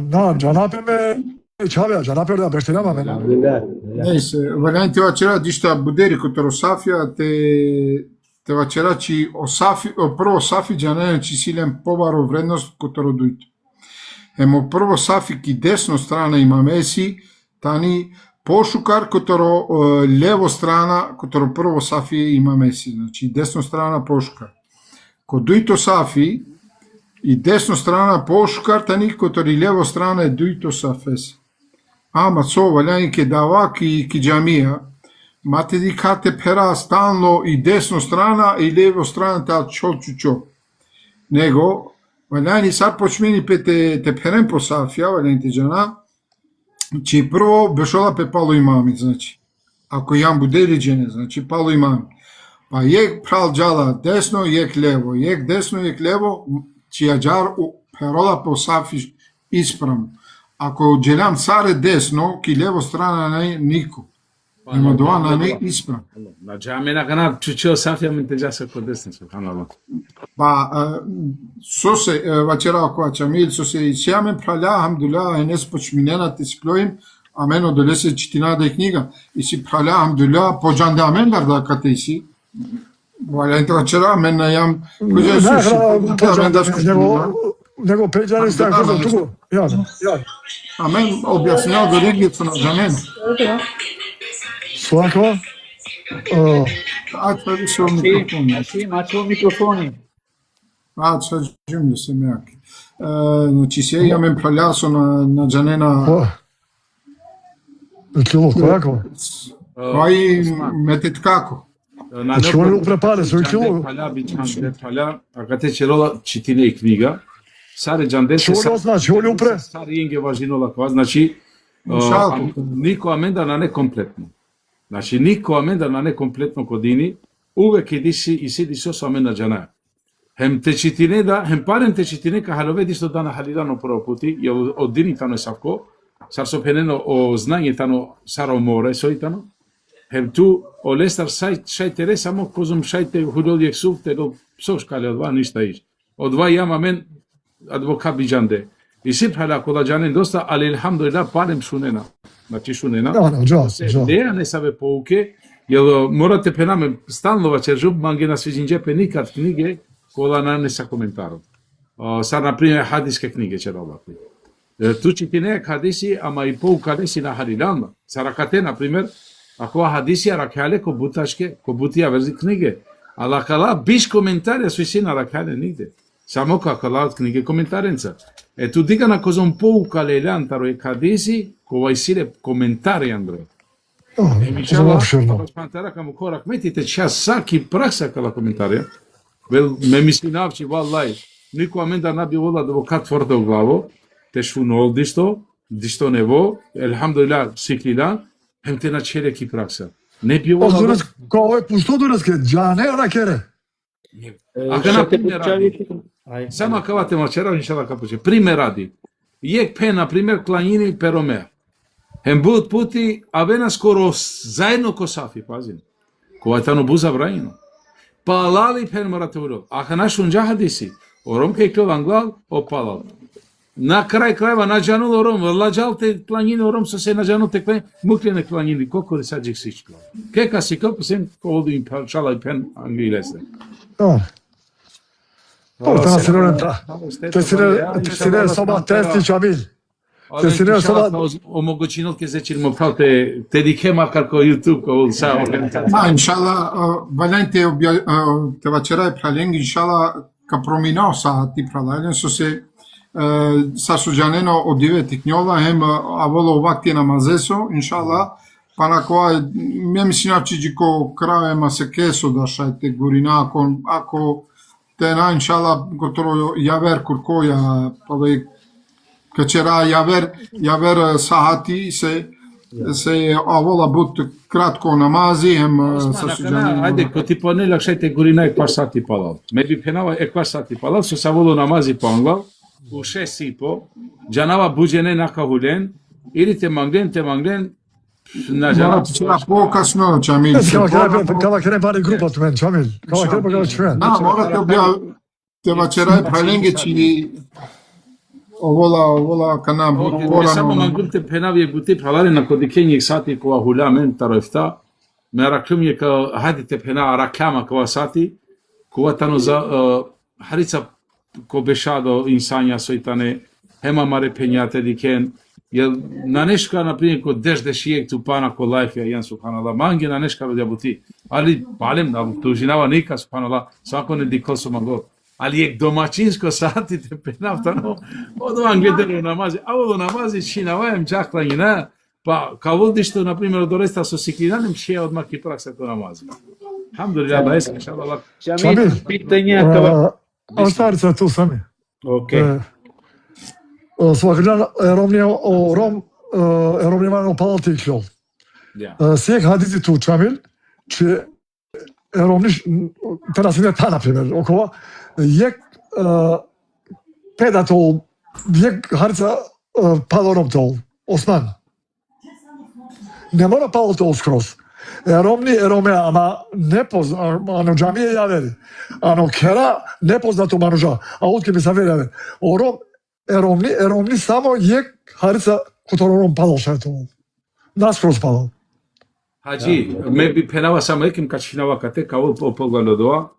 Na, džanape me, čavja, džanape da beštinama me. Alhamdulillah. Neyse, varanti večera dišta buderi kotoro Safija, te večera či prvo Safi džanene či silem povaro vrednost kotoro dujto. Емо прво Сафи ки десно страна има Меси, тани пошукар которо лево страна, которо прво Сафи има Меси, значи десно страна пошукар. Ко дуито Сафи и десно страна пошукар, тани котори лево страна е дуито Сафес. Ама со валяни ке дава ки джамија, мате дикате пера стално и десно страна и лево страна та чо. Него Валяни сад почмени пе те перен по Сафија, валяни те джана, че прво бешола пе пало имами, значи. Ако јам будели джене, значи пало имами. Па јек прал джала десно, јек лево, јек десно, јек лево, чија джар перола по Сафи исправно. Ако джелям царе десно, ки лево страна не нико. Нема това на не исправно. На джамена гана чучо Сафија ме те джаса ко десно, субханаллах. Па, со се, вачера која чамил, со се и сејаме праля, алхамдулилlah, енес почминена те склоим, амено долесе читинаде книга, и си праля, алхамдулилlah, по джанде амендар да кате си. Валя, вачера, мен на јам, које суши, Него пеđari ste ako туку. Ja. Амен објаснjava го регијето на джамен. Свако? Това више о микрофони. Мачо микрофони. Sad žumlje se mjaki. Znači, se imam praljaso na džanena... Kilo, kako? Koji metet kako? Znači, oni uprepare svoj kilo. A kad te čelola čitine i knjiga, sare džande se... Čuli znači, oni upre? Sari inge važinola kva, znači, niko amenda na nekompletno. Znači, niko amenda na nekompletno kodini, uvek idisi i sidi sosu amenda džanaja. Hem te čitine da, hem parem te čitine ka halove disto dana halidano prvo puti, je od dini tano je savko, sar so peneno o znanje tano saro more, soj tano, hem tu o lestar шај тере само козум шајте худол јексув те до псошкале одва ништа иш. Одва јама мен адвокат биџанде. И сипхала кола џанен доста, али елхамдулилlah парем шунена. Значи шунена. Неа не саве поуке, јел морате пенаме стално чержуб манге на свиџинџепе никад книге кола на не са коментарот. Сар например хадиске книге черобаки. Tu citine hadisi ama i pou hadisi na halilan. Sarakate например, ако hadisi rakale ko butaške, ko butija verzi knjige. Ala kala biš komentarja su si na rakale nigde. Samo kala knjige komentarenca. Tu diga na kozom pou kalelan taro e hadisi ko vajsile komentari Andrej. Inshallah, spantara kamu korak metite čas saki praksa kala komentarja. Vel me mislinavči vallahi. Niko amenda nabi vola advokat tvrde u glavo. Te shfunol disto nevo, elhamdulillah siklila, hem te na çereki praksa. Ne bi vola. Ozduras kao pusto duras ke džane ona kere. Akana primjer radi. Samo kavate mačera inšala kapuće. Primjer radi. Jek pe, na primjer, klanjini peromea. Hem bud puti, avena skoro zajedno ko safi, pazim. Ko tano buza brajino. Pa alali pen morate urod. Akana šunđa hadisi. Orom keklo anglal, opalal. Na kraj krajeva nađanul orom, lađal te planjine orom sa se nađanul te klen, mukljene planjini, koliko li sađik sičko. Keka si koliko sem kovodu im šala i pen angilese. Tena sine soba testi Čamil. Te soba omogućinul ke zečil mo pral te dike makar ko YouTube ko sa organizacija. Ma, inshallah, valente te večera je pralengi, inshallah, ka prominao sa ti pralelen su se sa suđaneno od 9 knjova, hem avolo vakti namazeso, inshallah, pa na koja, ja mislim, ko kravema se keso da šajte gurina, ako te na, inshallah, gotovo javer kurkoja, kacera javer sahati se avola but kratko namazi, hem sa suđaneno. Ajde, ko ti ponelak šajte gurina ekvar sati palal. Me bi penava ekvar sati palal, su sa avolo namazi pa anglav, u 6:30, džanava buđene na kahulen, ili te manglen, na džanava... Mora pokasno, Čamil. Kava kere bari grupa tu men, Čamil. Kava kere bari čuven. Da, morate te večeraj pralenge, či ovola kanam. Ne samo mangul te penavije buti pralare na kodikenjih sati kova hula men tarofta, me raklum je kao hadite pena rakama kova sati, kova tano za harica ko bešado insanja soitane hema mare penjate diken jel na neška na primjer ko deždešijek tu pana ko life ja subhanallah mangi na neška rodja buti ali palem na tužinava nika subhanallah svako ne dikol su mango ali jek domaćinsko sati te penavtano od van gledaju namazi a ovo namazi činavajem čaklanjina pa kao što na primjer od oresta su siklinanem šeja odmah i praksa ko namazi alhamdulillah da jesam inshallah Čamil, pitanje kava. Остарца tu sami. Окей. Svaki dan Romnija opalal te kljon. Sek hadisi tu Čamil, če Romniš, teda si ne ta na primjer, okolo, jek pedatol, jek harica palorom tol, Osman. Ne mora palal tol skroz. Romea, ama ano džamije javeri, ano kera nepoznato manuža, a utke mi saveri javeri. Romni samo jek harica kutororom padal šajtovom. Naskroz padal. Hađi, me bi penava samo nekim kačinava kate kao pogledao doa,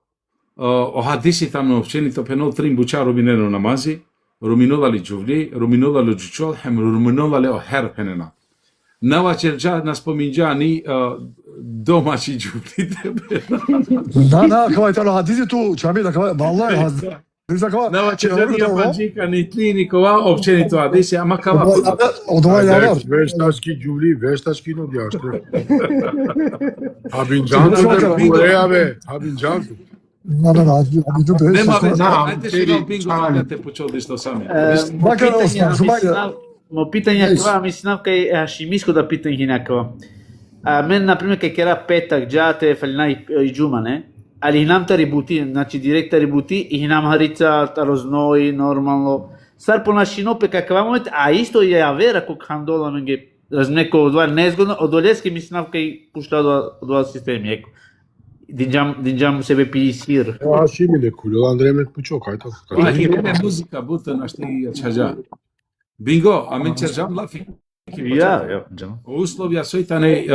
o hadisi tamo općenito penol trim buča rumineno namazi, ruminola li džuvli, ruminola li džučol, hem ruminola li o her penena. Navačerđa nas pominđa ni domaći džuvli tebe. Da, kao je tano hadisi tu, Čamil, kao je, vallahi hadisi. Navačerđa ni opanđika, ni tli, ni kova, općenito hadisi, ama kava. Odova je javar. Veštački džuvli, veštački nudjašte. Abinđantu da kurejave, Abinđantu. Nema veze, ajte što bingo da te počeli što sami. Mo pitanja kva, mislim kaj šimisko da pitanje hinakva. Men, na primjer, kaj kera petak, džate, falina i džuma, ne? Ali hinam ta ributi, znači direkt ta ributi i hinam harica, ta roznoji, normalno. Sar po našinope kakva moment, a isto je avera kog handola menge Разумне ко одва незгодно, од олески мислам кај пушта од системи, еко. Динџам себе писир. Аши ми некуло Андреј ме пучо кајто. Ла музика бута нашти чаџа. Бинго, а мен чаџам лафи. Ја. Условија сојтане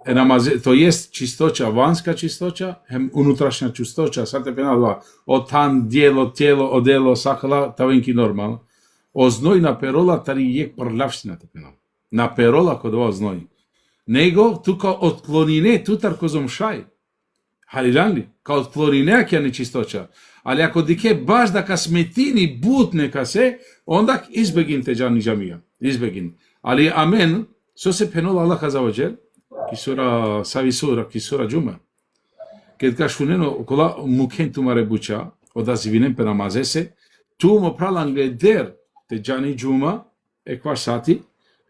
е намазе, то jest чисточа, ванска чисточа, хем унутрашна чисточа, сате пенадва, од тан, диело, тело, одело, сакала, тавенки нормално. Озној на перола, тари јек прлавштина тепенал. На перола код ова зној. Него, тука отклонине, тутар козом шај. Халиланли, као отклонине ќе нечисточа. Али ако дике баш дака сметини бутне касе, онда избегин теџани џамија. Избегин. Али амен, со се пенола Аллах азаваџел, кисура сависура, кисура џума. Кед кашфунено кола мукен тумаре буча, одази винен пе намазесе, ту мо пралан ледер теџани џума, екваш сати,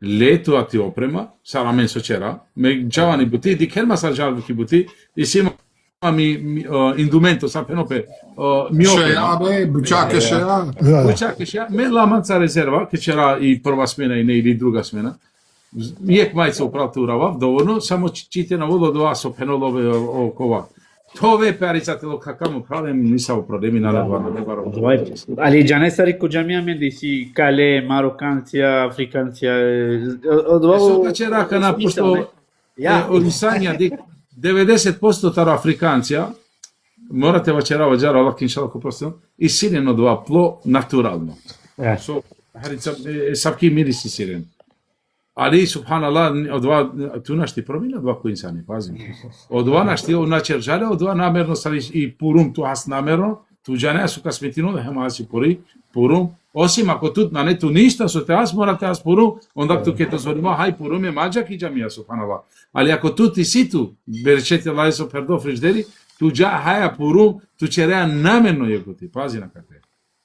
лето ати опрема, сарамен со чера, ме џавани бути, дикер масар џалвики бути, и сима mi indumento sapeno pe mi opera buciache shea buciache shea me la manza rezerva che c'era i prva smena i nei druga smena jek majica upravturava dovoljno samo čite na vodo dva so penolove okova tove pericatelo kakamo pravem nisam problemi na ladvano ne baro ali giane stari ko џамија мен диси кале мароканција африканција одва c'era kana posto Olisanja 90% taro Afrikancija, morate večera vađara, Allah inšallah ko prosto, i siren od ova plo naturalno. So, harica, savki mirisi siren. Ali, subhanallah, od ova, tu našti promina dva ko insani, pazim. Od ova našti načeržale, od ova namerno stavi i purum tu has namerno, tu džane su kasmetino, da hema hasi purum, osim ako tu na netu ništa, so te as morate as purum, onda tu ke to zvorimo, haj purum je mađak i džamija, subhanallah. Ali ako tu ti si tu, berečete lajso perdo frižderi, tu dža haja purum, tu čerea namerno jegoti, pazi na kate.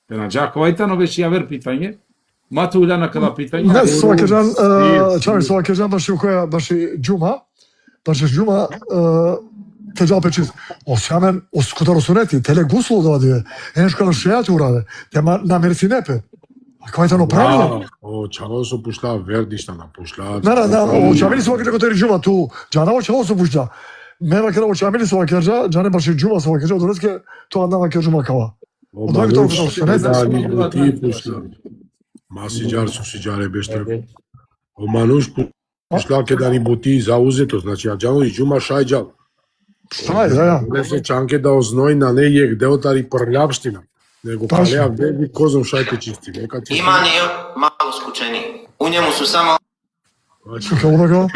Pena dža kovajtano već javer pitanje, matu uljana kada pitanje. Ne, svake žan, čavi svake žan, baš i džuma, te džal pečiz. Osjamen, oskutaro suneti, tele guslo dovadije, eneška na šejati urade, tema namerci nepe. A kovajtano pravilo? O, čalo su pušla verdišta na pušla. Ne, očamili svake žan koteri džuma tu, džana čalo su pušla. Meva kada očamili svake žan, džane baš i džuma svake žan, doneske, to adnava ke džuma kava. O, manuš, da ni ti pušla. Маси џар со си џаре беште. О мануш пушла ке да ни бути заузето, значи а џао и џума шај џал. Шај, да. Не се чанке да озној на не јек деотари прлјавштина. Него калеа беби козом шај те чисти. Има не мало скучени. У njemu su samo Како така?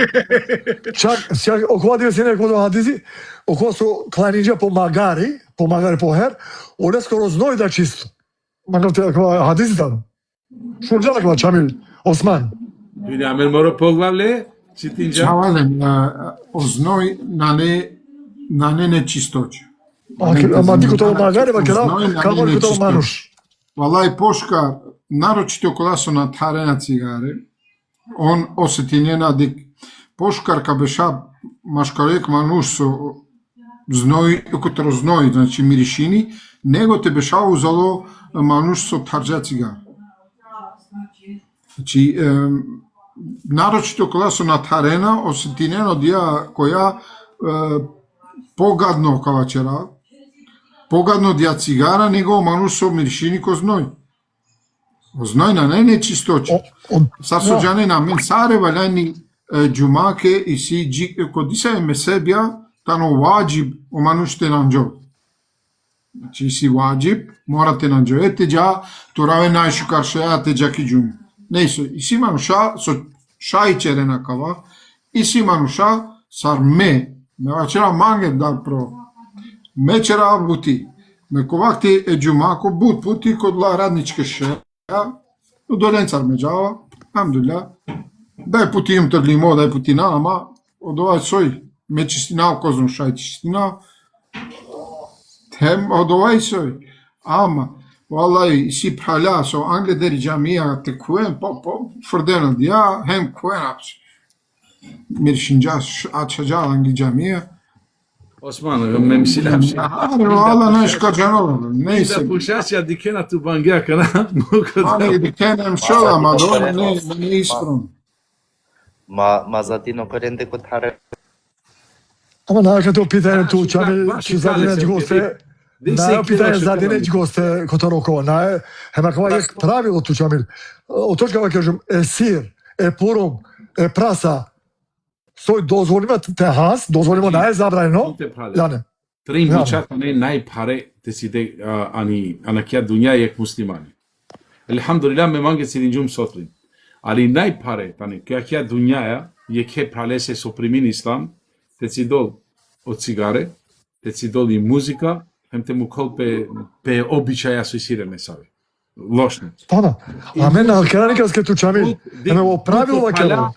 Чак околу 90 кога хадиси, околу со кланиџа помагари по хер, оде скоро зној да чисто. Макар те хадиси тамо. Шурџана кога Чамил Осман. Види, амел моро поглавле, читинџа. Чавалем, озној на не нечисточа. Ама дико тоа магари, како тоа мануш. Валај пошкар, нарочито кога со натарена цигаре, он осети нена дик пошкар ка беша машкарек мануш со зној, окотро зној, значи миришини, него те беша узало мануш со тарџа цигара. Значи, нарочито кога со натарена, осетинено дија која погадно кавачера, погадно дија цигара, него мануш со миришини ко зној. Зној на не чисточи. Сар со џане на мен саре валјани џумаке и си кодиса е месебија, тано ваџиб о мануш те нанџо. Значи си ваџиб, морате нанџо. Ете џа, тораве најшукар шеја, те џаки џуми. Нейсо, и си мануша, со шај черена кава, и си мануша, сар ме вачера мангет дар про, ме чера бути, ме ковакти е џумако, бут пути код ла радничке шеја, удолен цар ме џава, амдуля, дај пути им трлимо, дај пути на, ама, од овај сој, ме чистина, козно шај чистина, тем од овај сој, ама, Wallahi, si prala, so angle deri џамија te kuen, fordeno dija, hem kuen apsi. Miršinđa, ačađa angle џамија. Osman, me misilam se. Valla neška džanova, ne se. Da pušaš ja dikena tu bangija kana. Ani dikenem šola, ma dole ne ispravno. Ма Задино Коренде Котаре. Ама најакато питањето чами ќе задинеч госте. Нај питање задинеч госте Которокова. Нај хемакова е правило ту чами. Од точка кажам е сир, е пурум, е праса. Сој дозволиме те хас, дозволиме нај забранено. Јане. Трим дучата не најпаре те си де анакија дуња ек муслимани. Елхамдулилlah ме манге си динџум сотрин. Ali najpare, tani, kakja dunjaja je ke pralese so primin islam, te si dol od cigare, te si dol i muzika, hem te mu kol pe običaja su isirene savi. Lošno. Pana, a men na keramikarske tučami, eme ovo pravilo vakela.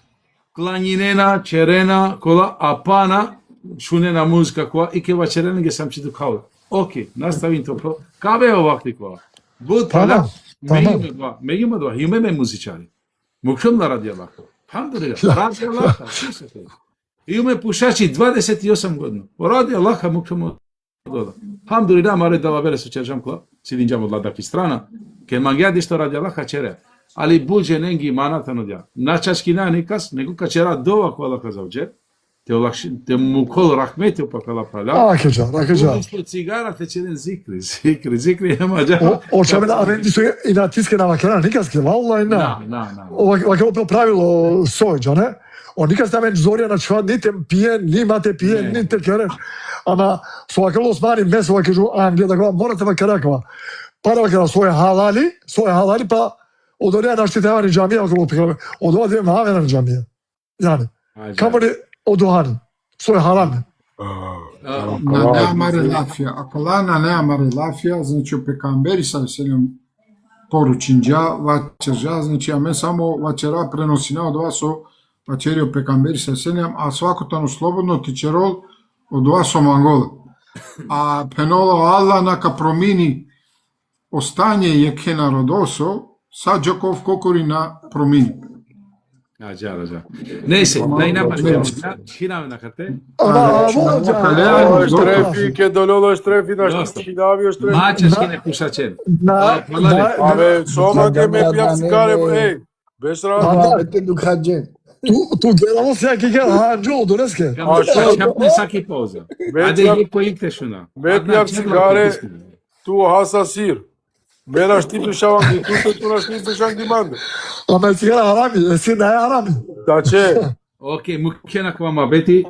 Klanjinena, čerena, kola, a pana, šunena muzika kola, i ke vačerene ge sam čitu kao. Ok, nastavim to. Kabe ovakti kola. Bud pala, međuma dva, jume me muzičari. Mukšom radi Allah. Alhamdulillah, radi Allah. Imаме пушачи 28 години. Ради Аллаха мукшом дода. Alhamdulillah, маре дала бере со чержам кла. Сидинџам од ладаки страна. Ке мангјади што ради Аллаха чере. Али булџе ненги маната нодја. Начашки на никас, него качера дова ко Аллаха завџе. Те олакши, те мукол рахмети опакала пала. Ракеџа. Цигара те чеден зикри маџа. Очаме да аренди со и на тиске на макера никаски, валла и на. Ова правило сојџа, не? Он никад не зорија на чува, ните пиен, нимате пиен, ните керен. Ама со акело смани месо, кажу Англија, да морате вакераква. Пара вакера своје халали, па одорија на штитевани џамија, около пекале. Одова две маве на џамија. Јане. Камоли одухани, своје халали. На неамаре лафија. Ако лана неамаре лафија, значи пекамбери са селем поручинџа, вачержа, значи аме само вачера преносина од вас со вачерио пекамбери се селем, а свакото слободно тичерол од вас со мангола. А пеноло Алла нака промини остање јеке народосо, саџаков кокори на промини. Аџа. Несе, хинаме на карте. Штрефи, ке дололо штрефи, на штихидавио штрефи. Мачешки не пушачен. Абе, сома ке ме пијам цигаре, без разлика. Tu gledamo se jak je hanđo, doneske. Шапне саки поза. Аде је поикте шуна. Ме пијам цигаре, tu hasa sir. Me na știi șavam din tu na știi șavam din mandă. Ама цигара харами, сир не е харами. Da ce? Окей, мукена ква мабети,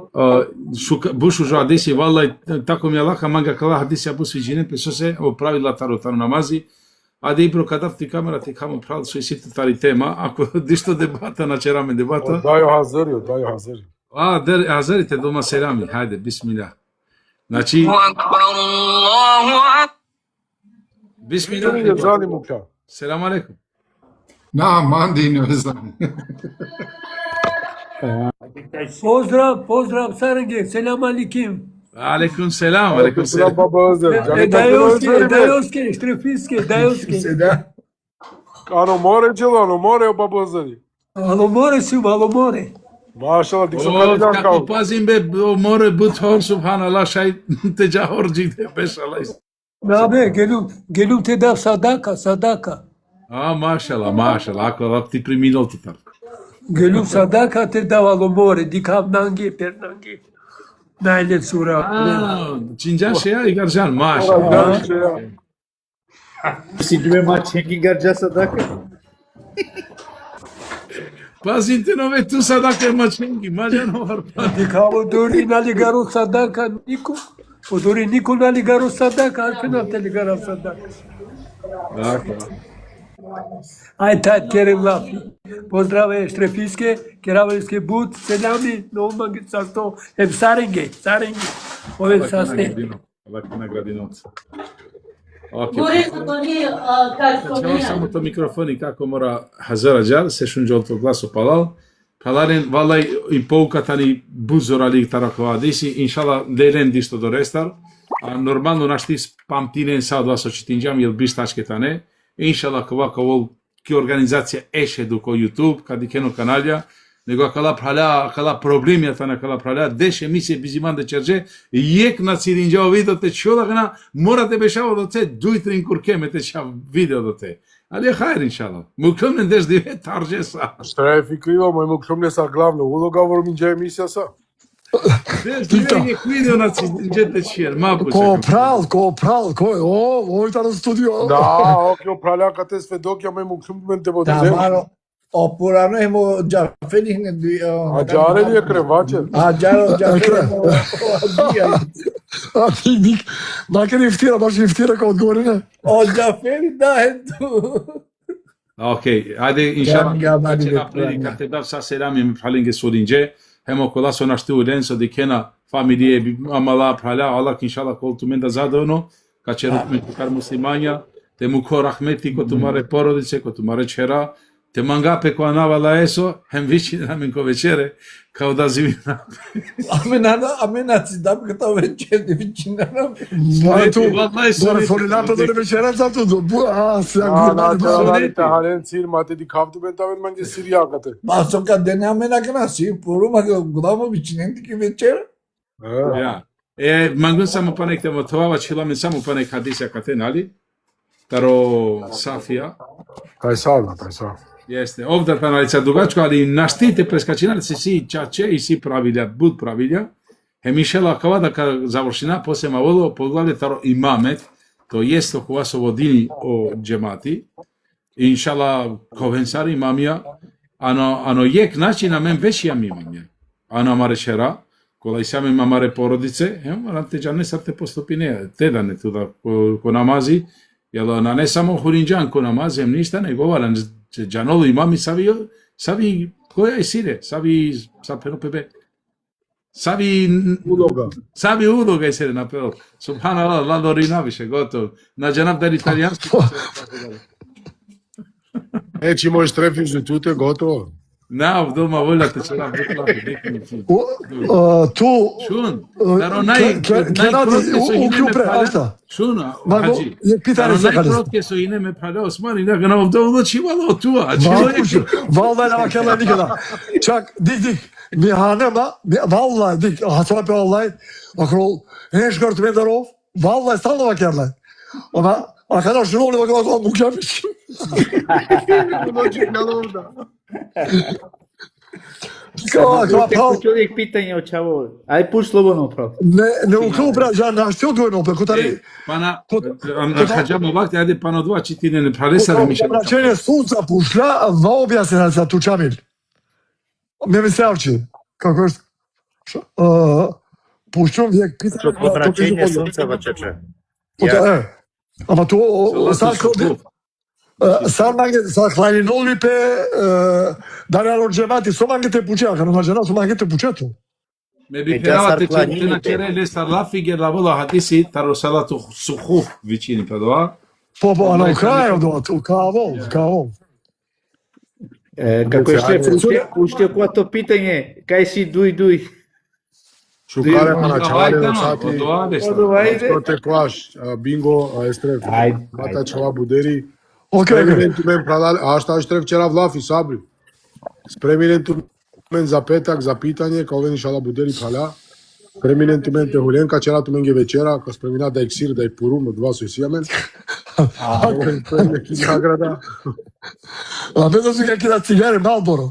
бушу жо адеси, валлај, тако ми Аллаха манга кала хадиси абу свиџине, песо се оправила таротану намази, аде ибро кадав ти камера ти камо правил со сите тари тема, ако дишто дебата, начераме дебата. Дајо hazır. Hazırite doma selami, hajde, bismillah. Znači, bismillah. Selam alaikum. Na, mandi ne znam. Pozdrav Sarenge, selam alikim. Alaikum selam, alaikum selam. Dajoske, Štrefijske. Ano more o babozari. Alo more. Mašala, dik sam Kako kapitan pazim be, more but hor, subhanallah, šaj te džahor džide, bešalaj. Nabe, gelum te dav sadaka. Mašala, ako ti priminol ti tar. Gelum sadaka te dav alo more, dikam nangi, per nangi. Najlet sura. Çincan şeya igarjan, mašala. Sidme maçengi garja sadaka. Pazite nove tu sadaka maçengi, mađano var. Dikamo dori nali garo sadaka niko. Odori niko nali garo sadaka, alpina te li garo sadaka. Dakle. Aj tad kerem lafi. Pozdrave Štrefijske, Keravalske but, seljami, nomagi sasto, hem Sarenge. Ove saste. Lako nagradi novca. Govorite samo to mikrofoni kako mora hazara džar, se šunđol to glaso palal. Palaren, valaj i poukatani buzorali tarakova disi, inšala lelen disto do restar. A normalno naš ti pamtinen sa dva so čitinđam, jel bištačke tane. Inšala kovako vol ki organizacija ešedu ko YouTube, kad ikeno kanalja, nego akala problemi ta nakala pralja, deše misije biziman de čerže, jek na cirinđao video te čola gana, morate bešavo do te, dujtrin kurke me te čav video do te. Ali хайр иншалла. Мукмин деш диве таржеса. Штреф и криво, мој мукмин са главно улога во минџе емисијаса. Деш диве ги видео на джете чир, мапу. Ко прал, овој на студио. Да, оке опралякате сведокја, мој мукмин те води. Тамаро, опурано е му Џафери не А Џаре ли е кревачен? А Џафери му одбија. А ти макар ифтира, баш ифтира кога одговори не. О Џафери да ето. Окей, ајде иншалла. Ќе направи кате дав са селами мфалинге судинџе. Hemo kola so našti u den so dikena familije amala prala Allah inşallah kol tumen da zadono ka će rukme kar muslimanja te mu ko rahmeti ko tumare porodice ko tumare čera te mangape ko anavala eso hem vići namen ko večere kao da zimina Amena si da bi to večer de vićina. Ma tu, dore solinata dore večera zato se Anatalite halen sir mate di kavdu ben taven manje siriyakate. Paso kad dene amena kana si poruma glava vićinen ki večer. Ja. Mangun samo panektemo tova čilame samo panek hadisa katenali taro Safija. Taj sad. Jeste, ovdje analiza dugačko, ali naštite preskačinali se si čače i si pravilja, bud pravilja. Hemišela kao da kad završina posema vodo poglavlje taro imamet, to jest oko vas vodili o džemati. Inšala kovensari imamija, ano jek način na men već ja imamje. Ano amare šera, kola i same mamare porodice, rante džane sarte postupine, te da ne tu da ko namazi, jel na ne samo hurinđan ko namazem ništa ne govaran, Gianolo imami savi koja je sire, savi sapeno pepe. Savi uloga je sire napeo. Subhanallah, ladorina više gotovo. Na džanab da italijanski. Neći moj štref institute, gotovo. Na, doma volja te će nam tu Šun, daro najkrotke su ine me prada Osmani, da ga na ovdje odlučivalo tua. Vallahi nama kella nikada. Čak, dik, mihanema, vallahi dik, hatrape vallahi, akrol, neškart mendarov, vallahi stalno vakerle. Ama arkadaş şunu oluyor bakalım mükemmel. Čovjek pitanje o čavo. Aj puš slobodno upravo. Ne uklopra, ja našti odgovorno, preko tari... Pana, nađamo vakti, ajde pana dva čitine ne pralesa da mi še... Obraćenje sunca pušla, va objasnila sa tu čamil. Me mi stavči. Kako je... Pušćom vijek pitanje... Obraćenje sunca vačeče. Ama to sad hladinoli pe Dariano Džemati, so mangete pučeaka, no nađena so mangete pučetu. Me bi peravate te na čere lesta lafige la vola hadisi taro salatu suhuf vicini pedova. Ana u kraju u kavom. Kako je puštio ko to pitanje, kaj si duj. Šukare na čavale sati, skote klaš, bingo, estref, mata čava buderi. Spreminen tu men pradali, a šta štref včera vlafi sabri. Spreminen tu men za petak, za pitanje, kao veni šala buderi prala. Spreminen tu men te hulenka, čera tu men ge večera, ko spremina da iksir, da purum, od dva su isijamen. Ovo je neki nagrada. A bedo su kakve da cigare Malboro.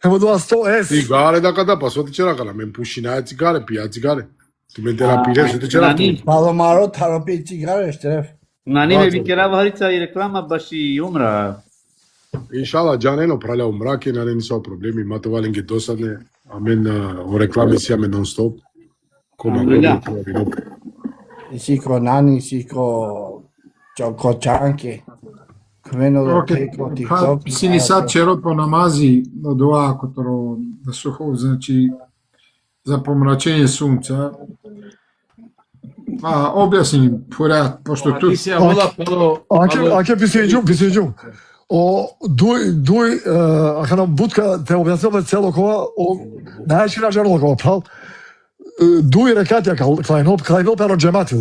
Evo 200 S. Cigare da kada, pa svoti čera kala, men pušinaja cigare, pija cigare. Tu men terapire, svoti čera tu. Palomaro terapi cigare, štref. Nani me vikera varica i reklama baš i umra. Inšala, džaneno pralja u mrake, nane nisu problemi, mato valenke dosadne, amen, o reklame si amen non stop. Sikro nani, sikro čanke. Сини сад черот по намази од ова которо да сухо, значи за помрачење сунца. Објасни порад, пошто тут... Аке писеđum. Дуј, ако нам будка те објаснуваме цело кова, најчи на жарно кова, прав? Дуј рекатја клајноп е роđемати,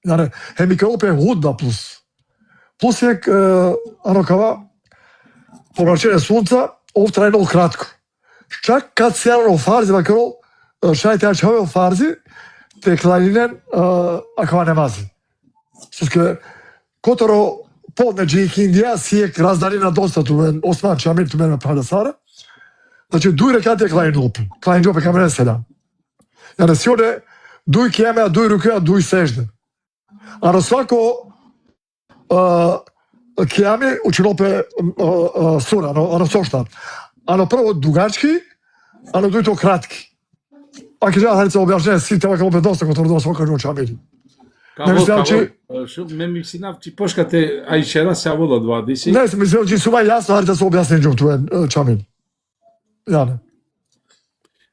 да. Хемикалоп е худна плюс. Плюс е, кава, помрачење сунца, ов трајно кратко. Чак кад се јано фарзи, макаро, шајте ачаве фарзи, те кланинен, акава не мази. Суске, которо podneđe ih Indija, sijek razdarina dosta tu men, Osman Čamil tu men pada Sara. Znači, duj rekate klein jope kamere selam. Yani sjode, duj kjeme, duj ruke, duj sežde. Ano svako kjame učilope sura, ano sošta. Ano prvo dugački, ano duj to kratki. Ako ja halica objašnjenje, svi te ovako opet dosta kod to svaka nju Čamili. Ме ми синав, чи пошкате, а и вчера се аволо два диси. Ne, mislim, че сува јасно, да се објаснен tu je Čamil. Jane.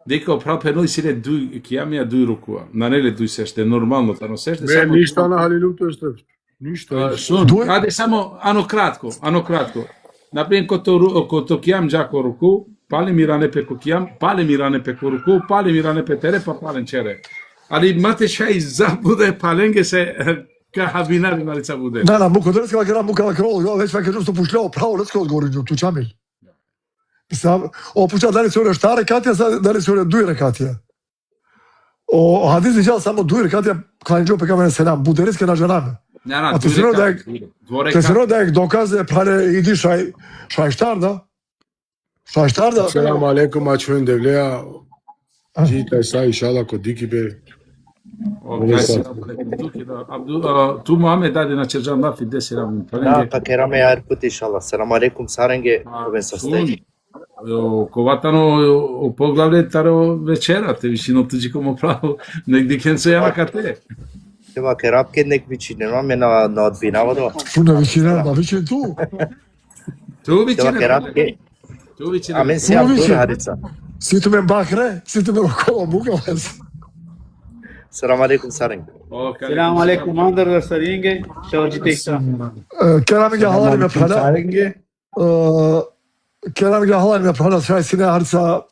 Дека прапе ној силе дуј кијамија дуј рукува. На неле дуј сеште, нормално тано сеште. Бе, ништо на халилуто е степ. Ништо. Шун, аде само ано кратко. Например, кото кијам джако руку, пали ми ране пеко кијам, пали ми ране пеко руку, пали ми ране пе тере, па пален чере. Ali mate šaj zabude palenge se kahabinari na lica bude. Da, muka dneska gra muka na krolu, već već što pušljao pravo dneska odgovorinju tu Čamil. Mislim, opušta da li se one šta rekatija, da li se one duj rekatija. O hadis viđal samo duj rekatija, klanjđo pe kamene selam, budereske na žename. A to se da je dokaze, prale idi šaj štarda. Šaj štarda. Selam alaikum, ačujem devleja. Čitaj sa išala kod dikibe. Tu Muhammed даде на Чержан Лафи 10 равни Да, па кераме јар пут иншалла. Селам алейкум саренге, овен со стеји. Коватано поглавле таро вечера, те вишино туџико право, негди кен се јава кате. Тева керапке нек вичи, немаме на одбинава до. Пуна вичина, да вичи ту. Ту вичина. Тева керапке. Ту вичина. Амен се Абдул Харица. Сите ме бахре, сите ме около бугалес. Селам алейкум саренге. Selam aleyküm mandar saringe şavcı tekta. Keramige halali me prala. Keramige halali me prala šaj sine harca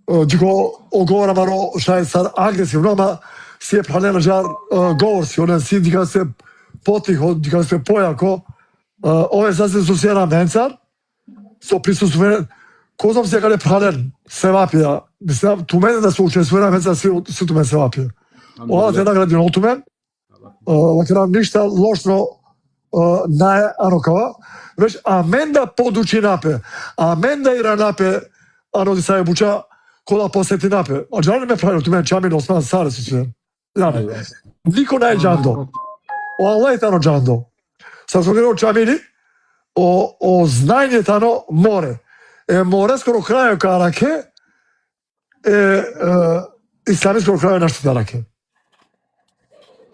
diko ogovara maro šaj sad agresivno, ama si je pralena žar govor si, ona si dika se potiho, dika se pojako. Ove sasvim su sjena mencar, so prisustuje, ko znam se kada je pralen sevapija. Mislim, tu mene da su učestvuje mencar, svi tu mene sevapija. Ова те награди од мен. Лакерам ништа лошно на анокава. Веќе аменда подучи напе. Аменда ира напе аноди сај буча кола посети напе. А джане ме прави од мен Чамил Осман Саре се све. Нико не е джандо. О Аллах тано джандо. Са согено Чамили о знање тано море. Море скоро крајо караке ислами скоро крајо нашто раке.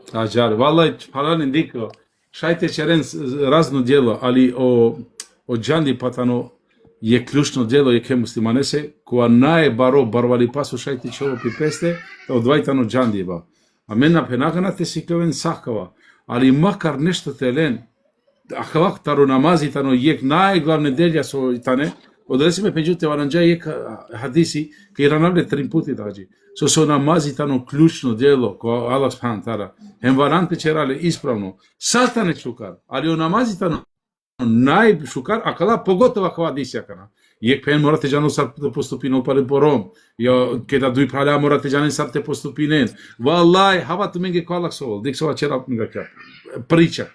Аџар, валај, парален дико, шајте черен разно дело, али о джанди патано е клучно дело е ке муслиманесе, која наe баро барвали пасо шајте чово пипесте, одвајтано джанди ба. А мен на пенагана те си клевен сакава, али макар нешто телен, ахвак таро намази тано ек најглавне делја со тане, одресиме пеđute варанџа ек хадиси, кај ранавле 3 пути даđи. Со намази тано клучно дело, која Аллах субхана тала, хем варанте черале исправно, сатане шукар, али о намази тано нај шукар, а кала поготова кава дисјакана. Јек пен морате джано сар да поступи но паре пором, ја кеда дуј паля морате джанен сар те поступи нен. Валај, хавату менге која Аллах совол, дик сова чера менга прича.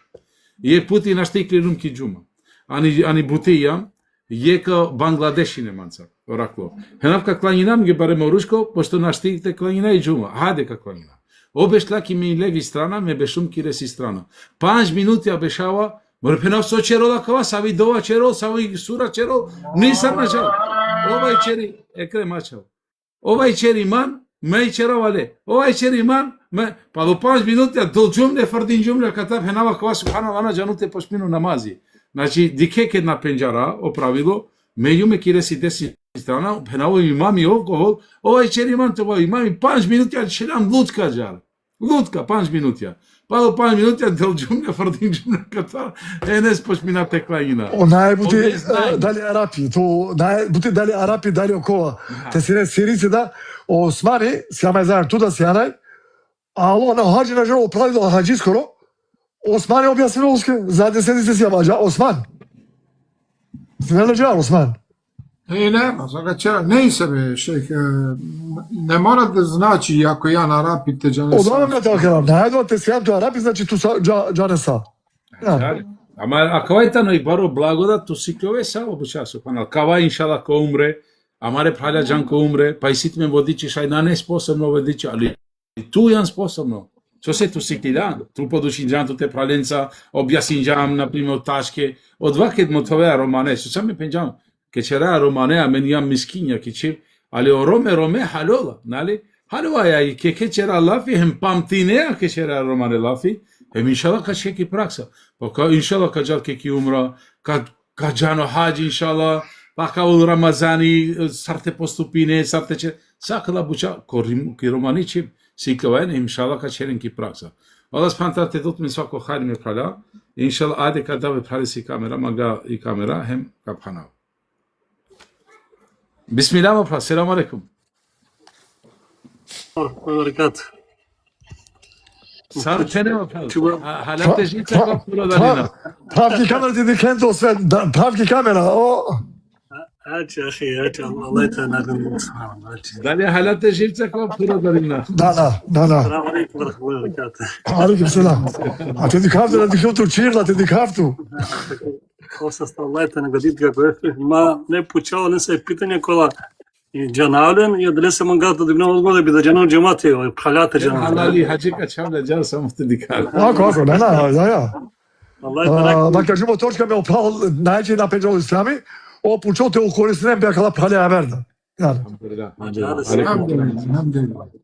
Јек пути наштикли румки джума, ани бутијам, јека Бангладеши неманца, оракло. Хенавка кланинам ги баремо рушко, пошто наштикте кланина и джума. Хаде ка кланина. Обешлаки ми леви страна, ме бешум ки реси страна. 5 минути обешава, море пенав со черола кава, сави дова черол, сави сура черол, нисам начал. Овај чери, екре мачал. Овај чери ман, ме черовале. Овај чери ман, ме, па до 5 минути, дол джумле, фардин джумле, ката пенава кава, субхана вана джануте пошмину намази. Значи, дикек една пенџара, оправило, меѓуме ки реси деси страна, пенаво имами алкохол, овај чери имам това имами 5 минути, а шерам лутка джар. Лутка, 5 минути. Па до 5 минути, дел джумля, фардин джумля, ката, енес пошмина теклајина. О, најбути дали арапи, то најбути дали арапи, дали окова. Те си сирици да, Османи, сјама е заедно туда сјанај, а ало на хаджи на жено оправило хаджи скоро, Осман е објаснило задње седице си јаваđa, Осман. Ти не леđa, Осман. Nema, zagačera, ne sebe, šejh, ne mora da znači ako ja na arapite džane sa. Odavno me tako kažem, najedno te sjam to arapi, znači tu džane sa. Ама акавајтано и баро благодат ту сиклове са обуча субханал. Кава иншалла ко умре, амаре праля джан ко умре, па и ситме водичи шајна не способно водичи, али ту јан способно. Со се ту сиклидан, ту подуши джан ту те праленца, објасин джам, например, ташке, од вакет мотовеа романе, со саме пенджам, ке чера романе, а мен јам мискинја, ке че, али о роме халола, нали? Халоа ја и ке чера лафи, хем памтинеа ке чера романе лафи, хем иншалла ка шеки пракса. Па иншалла ка джал ке ки умра, ка джано хаджи иншалла, па ка ул Рамазани, сарте поступине, сарте че, сакала буча, ки романи че, сиклавен, иншалла ка черен ки пракса. Allah subhanahu te dot min svako hajr me prala, inšallah ade kad dave prali si kamera, maga i kamera, hem kaphanao. Bismillah wa assalamu alaikum. Sar tene wa prala. Halate žice pa puro dalina. Pravki kamera ti dikento sve, pravki kamera, o. هات يا اخي هات الله يتنادم سبحان الله. دالي حالات جبتك وبطولة دارينا. لا. السلام عليكم ورحمة الله وبركاته. عليكم السلام. أعطيني كافتو لا تكتو تشير لا تدي كافتو. Просто الله يتنادم како ма не почало не се питање кола и джанален и дали се мангата да бинало згода би да джанал джамати пралята джанал. Халали хаджика чамля джал само стедикал. Ако, не, ja. Allah يتنادم. Da kažemo točka me opravo najče na peđolu islami, o pučote u korisnem bi akala pralja verda. Yani.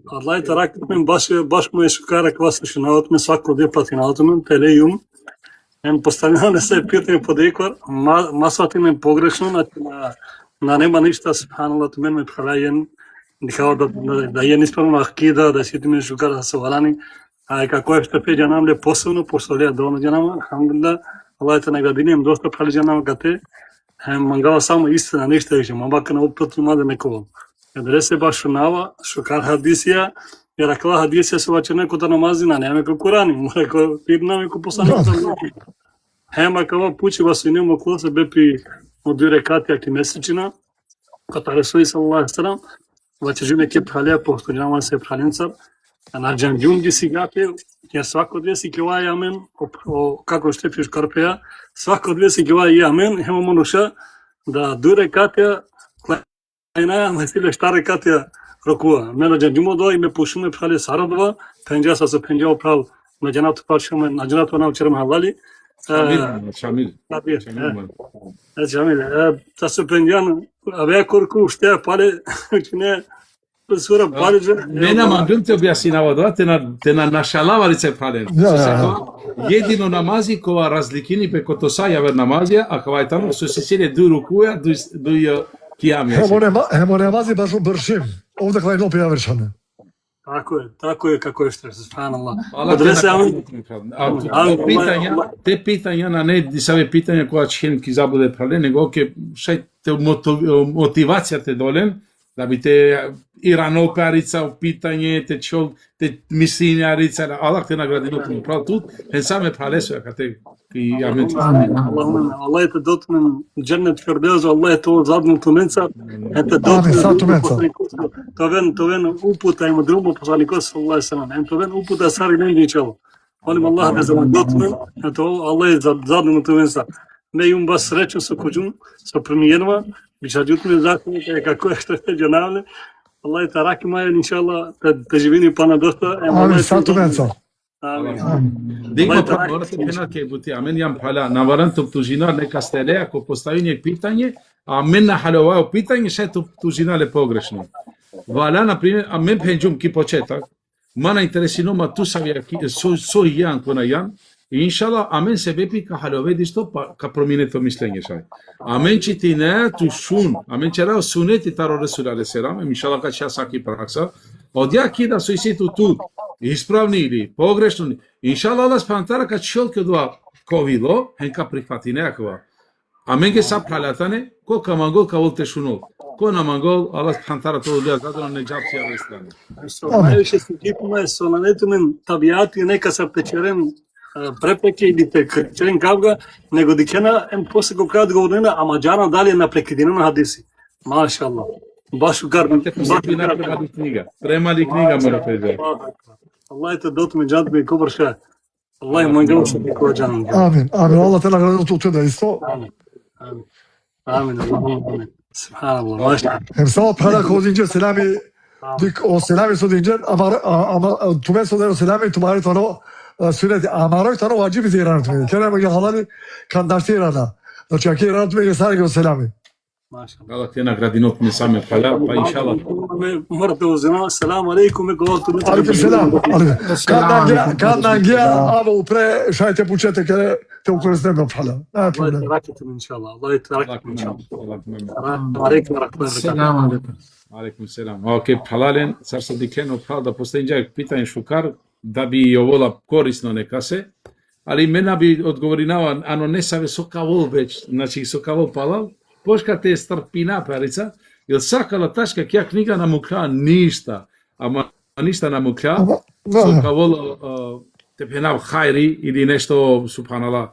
Allah يتراك من باش му шукара класично наот ме свако де платиналото телејум. Ем поставено се питање подекор, масата им погрешно, значи на нема ништа субханаллах мен ме пралајен дихао да е нисправно акида, да сите ме шукара да се валани. А како е што пеѓа нам ле посебно постоје долно џанама, алхамдулилlah, Allah те наградини им доста прали џанама кате. Мангала само истина, нешто више, мабака на опит маде некој. Дали се баш нава, шукар хадисија, ја ракла хадисија се ваче некој да намазина, нема ко Курани, мора ко пирнаме ко посланик. Хема кава пучи вас и нема класа бепи од две рекати акти месечина, ката Ресули саллаллаху алейхи ва салам, ваче жуме ке пралија посто џама се праленца, на џанџунги сигапе, ја свако две си кева јамен, како што пиш карпеа, свако две си кева јамен, хема монуша да две рекати Айна, ме стиле шта рекати рокува. Мене џанџумо доа и ме пушуме прале сарадова, пенџа са се пенџа прал на џанато пашуме, на џанато на учерем халали. Шамил. Та се пенџан, авеа корку уште пале, чине сура пале. Мене мангун те објаснава доа, те на нашалавали се прален. Едино намази кога разликини пекото са јавер намазија, а кога е таму со се седе ду рукуја, ду Hemo nemazi baš bršim. Ovdje kada je nopi navršane. Tako je kako je što, subhanallah. Те питања на не саве питања која ќе ки забуде прале, него ќе шај те мотивацијата долен, да би те ирано парица питање, те чол, те мислиња рица, Аллах те награди ноту прав тут, ен саме пралесо кате ки јаме. Allah te dotmen cennet firdevs, Allah te zadnutu menca, te dotmen to ven uputa ima drugo poslanika sallallahu alejhi ve sellem, to ven uputa sari nendićevo. Molim Allah da zaman dotmen, to Allah je zadnutu menca. Me im bas sreću sa kuđum, sa premijerima, bića jutme zakonite kako je što je džanavle. Allah te raki maja, inšallah, te živini pana dosta. Amin, santu menca. Digo morate penal ke buti amen jam pala navaran tuptužina neka stele ako postavi nek pitanje, a men na halovao pitanje še tuptužina le pogrešno. Vala na primjer amen penjum ki početak, mana interesino ma tu savia ki so jan kona jan, inshallah amen se bepi ka halove disto pa ka promine to mišljenje šaj. Amen čitine tu šun, amen čera suneti taro Resul alejhi selam, inshallah ka časa ki praksa, odja kida su isitu tu ispravni ili pogrešni. Inšallah Allah spantara kad čelke doa kovilo, henka prihvati nekakva. A menge sa pralatane, ko kamangol ka volte šunol. Ko namangol, Allah spantara to ulia zadano ne džapsi ove strane. Najviše se tipime su na netumen tabijati neka sa pečeren prepreke ili te krečeren kavga, nego dikena em posle ko kad govorina, a mađana dalje na prekidina na hadisi. Maša Allah. Baš ukarno. Premali knjiga mora pređe. Allah te dot me džant me kobrša. Allah im mangala sa niko džanom. Amin. Amin. Allah te nagradi od tebe isto. Amin. Amin. Amin. Subhanallah. Maşallah. Hem samo para ko dinje selami dik o selami so dinje ama tume so dero selami tumari tono sünneti amaro tono vacib ziyaret etmeye. Kerem ki halali kandaştı irana. Znači aki irana tume sarge o selami. Maşallah. Allah te nagradi not ne same pala, pa inshallah. Morate uzimati. Selamu alaikum. Aleyküm selam. Kandan gija, ama upre šajte pučete kere te ukoristim da pala. Ne problem. Allah yeteraketim inşallah. Allah yeteraketim inşallah. Alaikum. Selam alaikum. Alaikum selam. Ok, palalen, car sam dikleno pal da postoji pitanje šukar, da bi ovola korisno neka se, ali mena bi odgovorinava, ano ne save sokavol već, znači sokavol palal, poška te strpina parica, jer sakala taška kja knjiga namukla ništa, ama ništa namukla, sokavol te penav hajri ili nešto, subhanallah,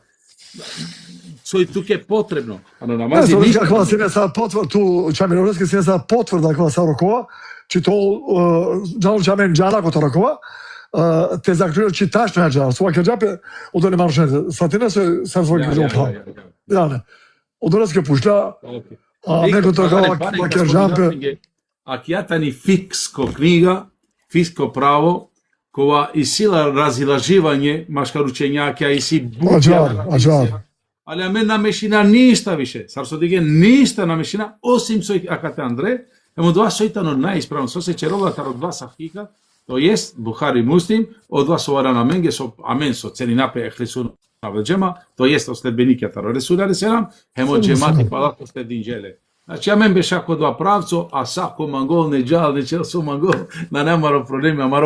co je tuke potrebno. Ano namazi Ne, ništa. kakva se ne sad potvrda, tu čamirovski se ne sad potvrda kakva sa rokova, či to džal čamen džala ko to rokova, te zaključio či tačno je džala, svaka džape od one maršene, satine se sam svoj džala. Ja ne. Od one ske pušta, a neko to kakva džape. Ak ja tani fiksko knjiga, fiksko pravo, kova i sila razilaživanje maškaručenjaka i si Ađar. Ali a men namešina ništa više. Sar so dige ništa namešina, osim soj akate Andre, emo dva sojtano najispravno, so se čerova taro dva sahika, to jest Buhari Muslim, od dva sovarana menge, so amen so ceni nape ehlesun avdžema, to jest osledbenike taro Resulare selam, hemo džemati palako sledin žele. Znači, amen bešako dva pravco, a sako mangol, ne džal, ne čel su mangol, na nemaro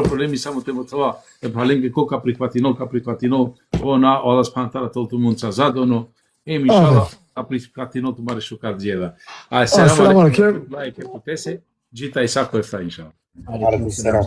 problemi samo temo това. Palenke koka prihvatino, ona, Allah spantara toltu munca zadono, inšallah, a prihvatino tu mare šukar djela. A selam alaikum, like, putese, džita i sako efta, inšallah. Alaikum salam.